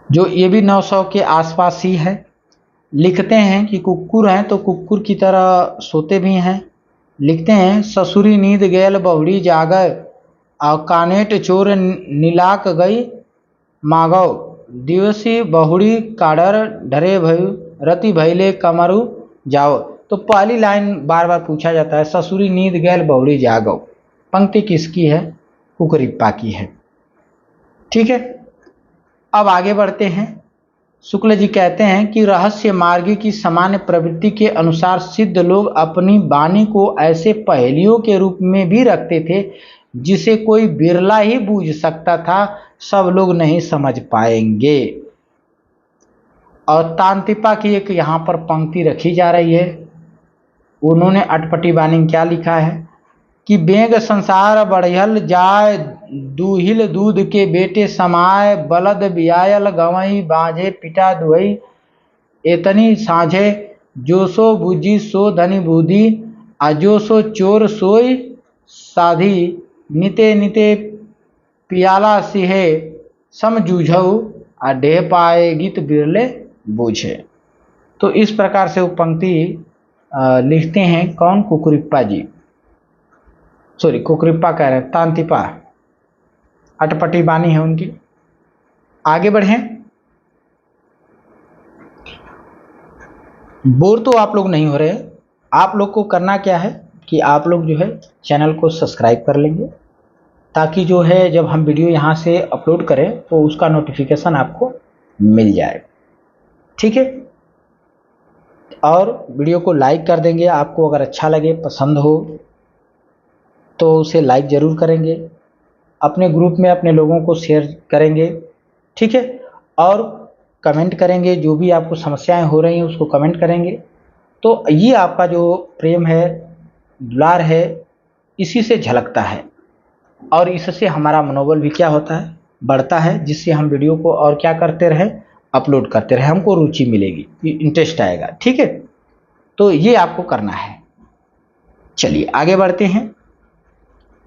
जो ये भी 900 के आसपास ही है। लिखते हैं कि कुक्कुर हैं तो कुक्कुर की तरह सोते भी हैं। लिखते हैं ससुरी नींद गैल बहुड़ी जागय, और कानेट चोर नीलाक गई मागव, दिवसी बहुड़ी काडर ढरे भयु, रति भैले कमरु जाओ। तो पहली लाइन बार बार पूछा जाता है, ससुरी नींद गैल बहुड़ी जागव, पंक्ति किसकी है? कुक्कुरिप्पा की है, ठीक है। अब आगे बढ़ते हैं। शुक्ल जी कहते हैं कि रहस्य मार्गी की सामान्य प्रवृत्ति के अनुसार सिद्ध लोग अपनी वाणी को ऐसे पहेलियों के रूप में भी रखते थे जिसे कोई बिरला ही बूझ सकता था, सब लोग नहीं समझ पाएंगे। और तांतिपा की एक यहाँ पर पंक्ति रखी जा रही है। उन्होंने अटपटी वाणी में क्या लिखा है कि बेंग संसार बढ़ियल जाय, दूहिल दूध के बेटे समाय, बलद बियायल गवई बाझे पिटा दुहई, एतनी साझे जो सो बुझी सो धनी बुद्धि, अजो सो चोर सोई साधी, निते निते पियाला सिहे सम जूझऊ, अढे पाए गीत बिरले बूझे। तो इस प्रकार से वो पंक्ति लिखते हैं कौन? कुक्कुरिप्पा जी, सॉरी कुक्कुरिप्पा कह रहे हैं, तांतिपा, अटपटी वाणी है उनकी। आगे बढ़े। बोर तो आप लोग नहीं हो रहे, आप लोग को करना क्या है कि आप लोग जो है चैनल को सब्सक्राइब कर लेंगे, ताकि जो है जब हम वीडियो यहाँ से अपलोड करें तो उसका नोटिफिकेशन आपको मिल जाए, ठीक है। और वीडियो को लाइक कर देंगे, आपको अगर अच्छा लगे, पसंद हो तो उसे लाइक ज़रूर करेंगे, अपने ग्रुप में अपने लोगों को शेयर करेंगे, ठीक है। और कमेंट करेंगे, जो भी आपको समस्याएं हो रही हैं उसको कमेंट करेंगे। तो ये आपका जो प्रेम है, दुलार है, इसी से झलकता है और इससे हमारा मनोबल भी क्या होता है? बढ़ता है, जिससे हम वीडियो को और क्या करते रहें? अपलोड करते रहें, हमको रुचि मिलेगी, इंटरेस्ट आएगा, ठीक है। तो ये आपको करना है। चलिए आगे बढ़ते हैं।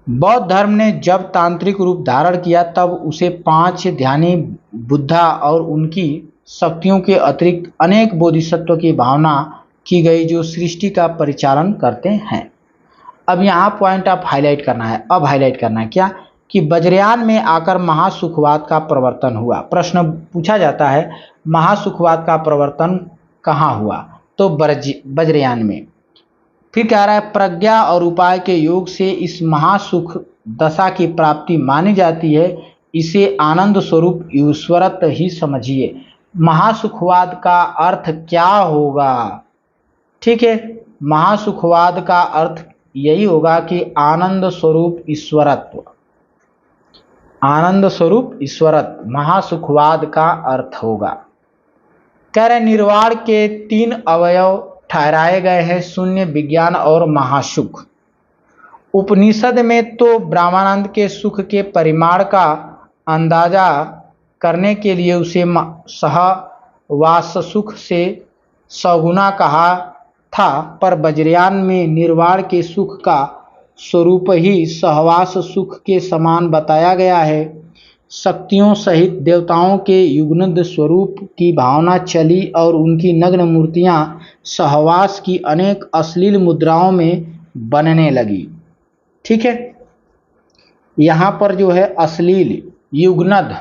बौद्ध धर्म ने जब तांत्रिक रूप धारण किया तब उसे 5 ध्यानी बुद्धा और उनकी शक्तियों के अतिरिक्त अनेक बोधिसत्व की भावना की गई जो सृष्टि का परिचालन करते हैं। अब यहाँ पॉइंट आप हाईलाइट करना है। अब हाईलाइट करना है क्या कि वज्रयान में आकर महासुखवाद का प्रवर्तन हुआ। प्रश्न पूछा जाता है महासुखवाद का प्रवर्तन कहाँ हुआ? तो वज्रयान में। फिर कह रहा है प्रज्ञा और उपाय के योग से इस महासुख दशा की प्राप्ति मानी जाती है, इसे आनंद स्वरूप ईश्वरत ही समझिए। महासुखवाद का अर्थ क्या होगा? ठीक है, महासुखवाद का अर्थ यही होगा कि आनंद स्वरूप ईश्वरत्व, आनंद स्वरूप ईश्वरत्व महासुखवाद का अर्थ होगा। कह रहे निर्वाण के 3 अवयव ठहराए गए हैं, शून्य, विज्ञान और महासुख। उपनिषद में तो ब्रह्मानंद के सुख के परिमाण का अंदाजा करने के लिए उसे सहवास सुख से सगुना कहा था, पर वज्रयान में निर्वाण के सुख का स्वरूप ही सहवास सुख के समान बताया गया है। शक्तियों सहित देवताओं के युग्मद स्वरूप की भावना चली और उनकी नग्न मूर्तियां सहवास की अनेक अश्लील मुद्राओं में बनने लगी। ठीक है, यहाँ पर जो है अश्लील युग्मद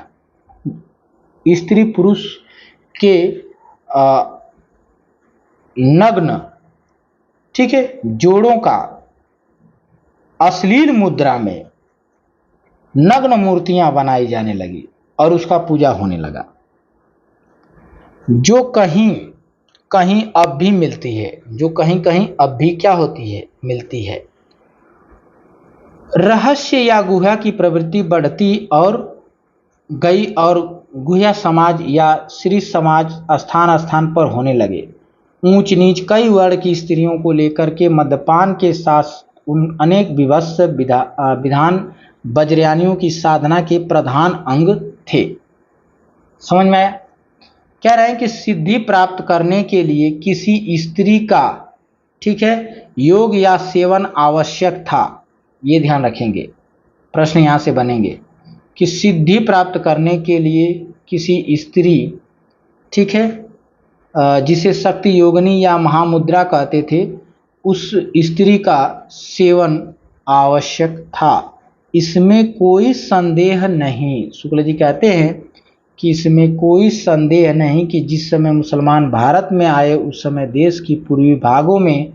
स्त्री पुरुष के नग्न, ठीक है, जोड़ों का अश्लील मुद्रा में नग्न मूर्तियां बनाई जाने लगी और उसका पूजा होने लगा, जो कहीं कहीं अब भी मिलती है, जो कहीं कहीं अब भी क्या होती है, मिलती है। रहस्य या गुहा की प्रवृत्ति बढ़ती और गई और गुहा समाज या श्री समाज स्थान स्थान पर होने लगे। ऊंच नीच कई वर्ण की स्त्रियों को लेकर के मद्यपान के साथ उन अनेक विभत्स विधान वज्रयानियों की साधना के प्रधान अंग थे। समझ में आया? कह रहे हैं कि सिद्धि प्राप्त करने के लिए किसी स्त्री का ठीक है, योग या सेवन आवश्यक था, ये ध्यान रखेंगे। प्रश्न यहाँ से बनेंगे कि सिद्धि प्राप्त करने के लिए किसी स्त्री, ठीक है, जिसे शक्ति योगिनी या महामुद्रा कहते थे, उस स्त्री का सेवन आवश्यक था, इसमें कोई संदेह नहीं। शुक्ल जी कहते हैं कि इसमें कोई संदेह नहीं कि जिस समय मुसलमान भारत में आए उस समय देश की पूर्वी भागों में,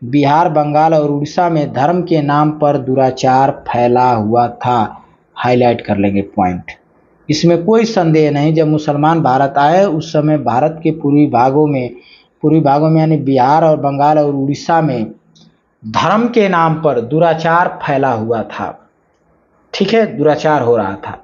बिहार, बंगाल और उड़ीसा में धर्म के नाम पर दुराचार फैला हुआ था। हाईलाइट कर लेंगे पॉइंट। इसमें कोई संदेह नहीं, जब मुसलमान भारत आए उस समय भारत के पूर्वी भागों में यानी बिहार और बंगाल और उड़ीसा में धर्म के नाम पर दुराचार फैला हुआ था। ठीक है, दुराचार हो रहा था।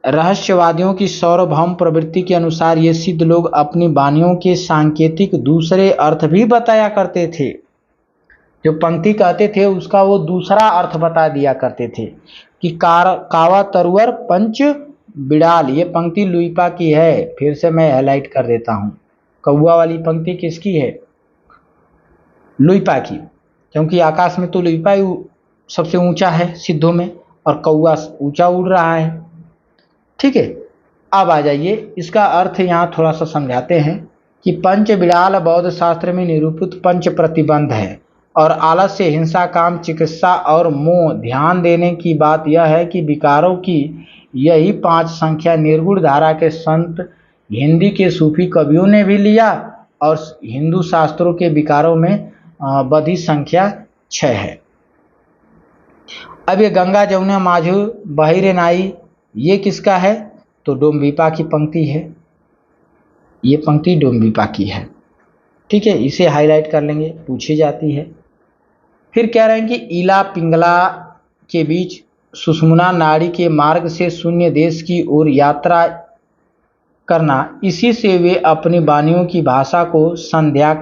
रहस्यवादियों की सार्वभौम प्रवृत्ति के अनुसार ये सिद्ध लोग अपनी वाणियों के सांकेतिक दूसरे अर्थ भी बताया करते थे। जो पंक्ति कहते थे उसका वो दूसरा अर्थ बता दिया करते थे कि कावा तरुवर पंच बिड़ाल, ये पंक्ति लुइपा की है। फिर से मैं हाईलाइट कर देता हूं, कौआ वाली पंक्ति किसकी है? लुइपा की, क्योंकि आकाश में तो लुइपा ही सबसे ऊंचा है सिद्धों में, और कौआ ऊंचा उड़ रहा है। ठीक है, अब आ जाइए, इसका अर्थ यहाँ थोड़ा सा समझाते हैं कि पंच बिड़ाल बौद्ध शास्त्र में निरूपित पंच प्रतिबंध है, और आलस्य, हिंसा, काम, चिकित्सा और मोह। ध्यान देने की बात यह है कि विकारों की यही 5 संख्या निर्गुण धारा के संत, हिंदी के सूफी कवियों ने भी लिया, और हिंदू शास्त्रों के विकारों में बधी संख्या 6 है। अब ये गंगा जमुना माझू बहिरे नाई, ये किसका है? तो डोम्बीपा की पंक्ति है, ये पंक्ति डोम्बीपा की है। ठीक है, इसे हाईलाइट कर लेंगे, पूछी जाती है। फिर कह रहे हैं कि इला पिंगला के बीच सुषुम्ना नाड़ी के मार्ग से शून्य देश की ओर यात्रा करना, इसी से वे अपनी वाणियों की भाषा को संध्या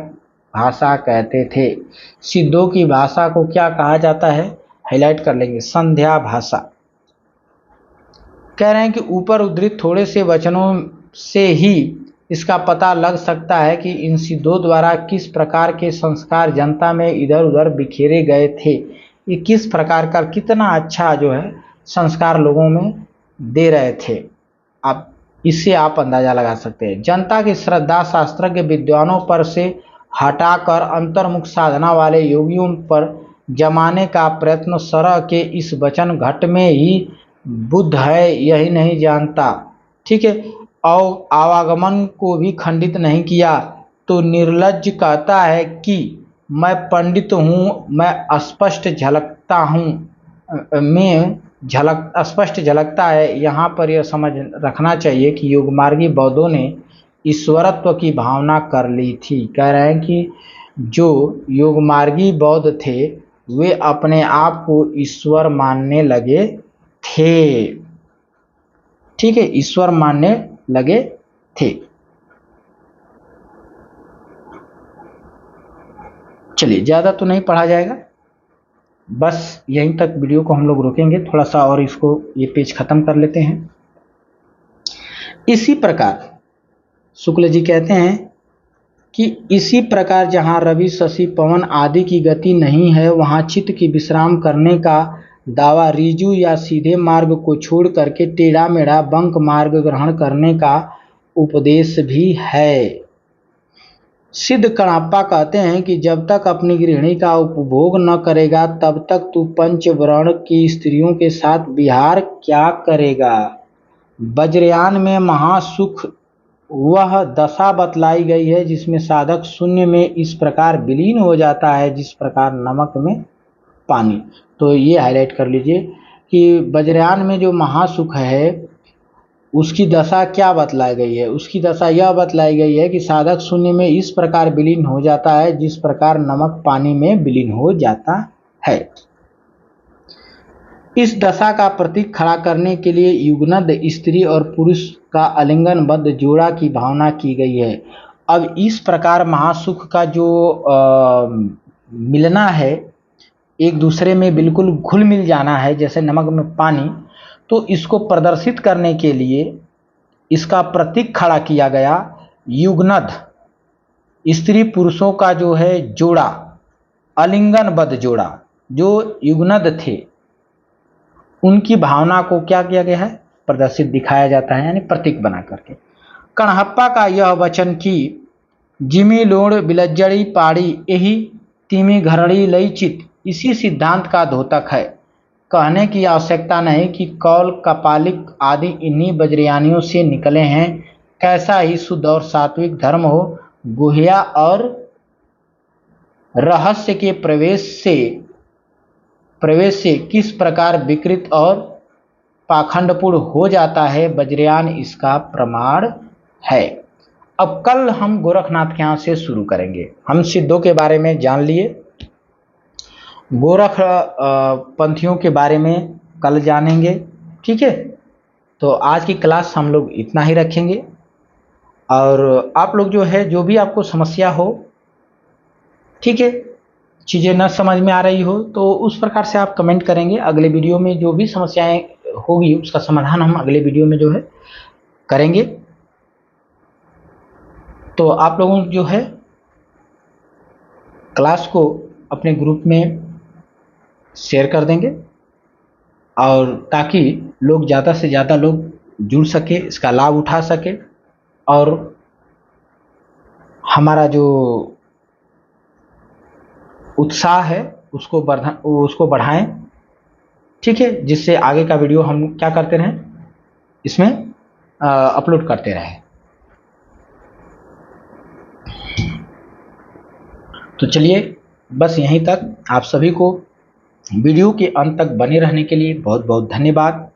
भाषा कहते थे। सिद्धों की भाषा को क्या कहा जाता है? हाईलाइट कर लेंगे, संध्या भाषा। कह रहे हैं कि ऊपर उद्धृत थोड़े से वचनों से ही इसका पता लग सकता है कि इन सिद्धों द्वारा किस प्रकार के संस्कार जनता में इधर उधर बिखेरे गए थे। ये किस प्रकार का, कितना अच्छा जो है संस्कार लोगों में दे रहे थे, आप इससे आप अंदाजा लगा सकते हैं। जनता की श्रद्धा शास्त्रज्ञ विद्वानों पर से हटाकर अंतर्मुख साधना वाले योगियों पर जमाने का प्रयत्न सरह के इस वचन घट में ही बुद्ध है, यही नहीं जानता। ठीक है, और आवागमन को भी खंडित नहीं किया। तो निर्लज्ज कहता है कि मैं पंडित हूँ, मैं स्पष्ट झलकता है। यहाँ पर यह समझ रखना चाहिए कि योगमार्गी बौद्धों ने ईश्वरत्व की भावना कर ली थी। कह रहे हैं कि जो योगमार्गी बौद्ध थे वे अपने आप को ईश्वर मानने लगे थे। ठीक है, ईश्वर मानने लगे थे। चलिए, ज्यादा तो नहीं पढ़ा जाएगा, बस यहीं तक वीडियो को हम लोग रोकेंगे, थोड़ा सा और इसको ये पेज खत्म कर लेते हैं। इसी प्रकार शुक्ल जी कहते हैं कि इसी प्रकार जहाँ रवि, शशि, पवन आदि की गति नहीं है, वहाँ चित्त की विश्राम करने का दावा ऋजु या सीधे मार्ग को छोड़ करके टेढ़ा मेढ़ा बंक मार्ग ग्रहण करने का उपदेश भी है। सिद्ध कणाप्पा कहते हैं कि जब तक अपनी गृहिणी का उपभोग न करेगा तब तक तू पंचवर्ण की स्त्रियों के साथ विहार क्या करेगा। वज्रयान में महासुख वह दशा बतलाई गई है जिसमें साधक शून्य में इस प्रकार विलीन हो जाता है जिस प्रकार नमक में पानी। तो ये हाईलाइट कर लीजिए कि वज्रयान में जो महासुख है उसकी दशा क्या बतलाई गई है। उसकी दशा यह बतलाई गई है कि साधक शून्य में इस प्रकार विलीन हो जाता है जिस प्रकार नमक पानी में विलीन हो जाता है। इस दशा का प्रतीक खड़ा करने के लिए युगनद स्त्री और पुरुष का आलिंगनबद्ध जोड़ा की भावना की गई है। अब इस प्रकार महासुख का जो मिलना है, एक दूसरे में बिल्कुल घुल मिल जाना है जैसे नमक में पानी, तो इसको प्रदर्शित करने के लिए इसका प्रतीक खड़ा किया गया युगनद। स्त्री पुरुषों का जो है जोड़ा, आलिंगनबद्ध जोड़ा, जो युगनद थे, उनकी भावना को क्या किया गया है, प्रदर्शित दिखाया जाता है, यानी प्रतीक बना करके। कणहप्पा का यह वचन कि जिमी लोड़ बिलज्जड़ी पाड़ी यही तिमी घरड़ी लई चित, इसी सिद्धांत का द्योतक है। कहने की आवश्यकता नहीं कि कौल, कपालिक आदि इन्हीं वज्रयानियों से निकले हैं। कैसा ही शुद्ध और सात्विक धर्म हो, गुह्या और रहस्य के प्रवेश से किस प्रकार विकृत और पाखंडपूर्ण हो जाता है, वज्रयान इसका प्रमाण है। अब कल हम गोरखनाथ के यहाँ से शुरू करेंगे। हम सिद्धों के बारे में जान लिए, गोरख पंथियों के बारे में कल जानेंगे, ठीक है। तो आज की क्लास हम लोग इतना ही रखेंगे, और आप लोग जो है, जो भी आपको समस्या हो, ठीक है, चीज़ें न समझ में आ रही हो, तो उस प्रकार से आप कमेंट करेंगे। अगले वीडियो में जो भी समस्याएं होगी उसका समाधान हम अगले वीडियो में जो है करेंगे। तो आप लोगों जो है क्लास को अपने ग्रुप में शेयर कर देंगे, और ताकि लोग ज़्यादा से ज़्यादा लोग जुड़ सके, इसका लाभ उठा सके, और हमारा जो उत्साह है उसको बढ़ाएं, ठीक है, जिससे आगे का वीडियो हम क्या करते रहें, इसमें अपलोड करते रहें। तो चलिए, बस यहीं तक। आप सभी को वीडियो के अंत तक बने रहने के लिए बहुत बहुत धन्यवाद।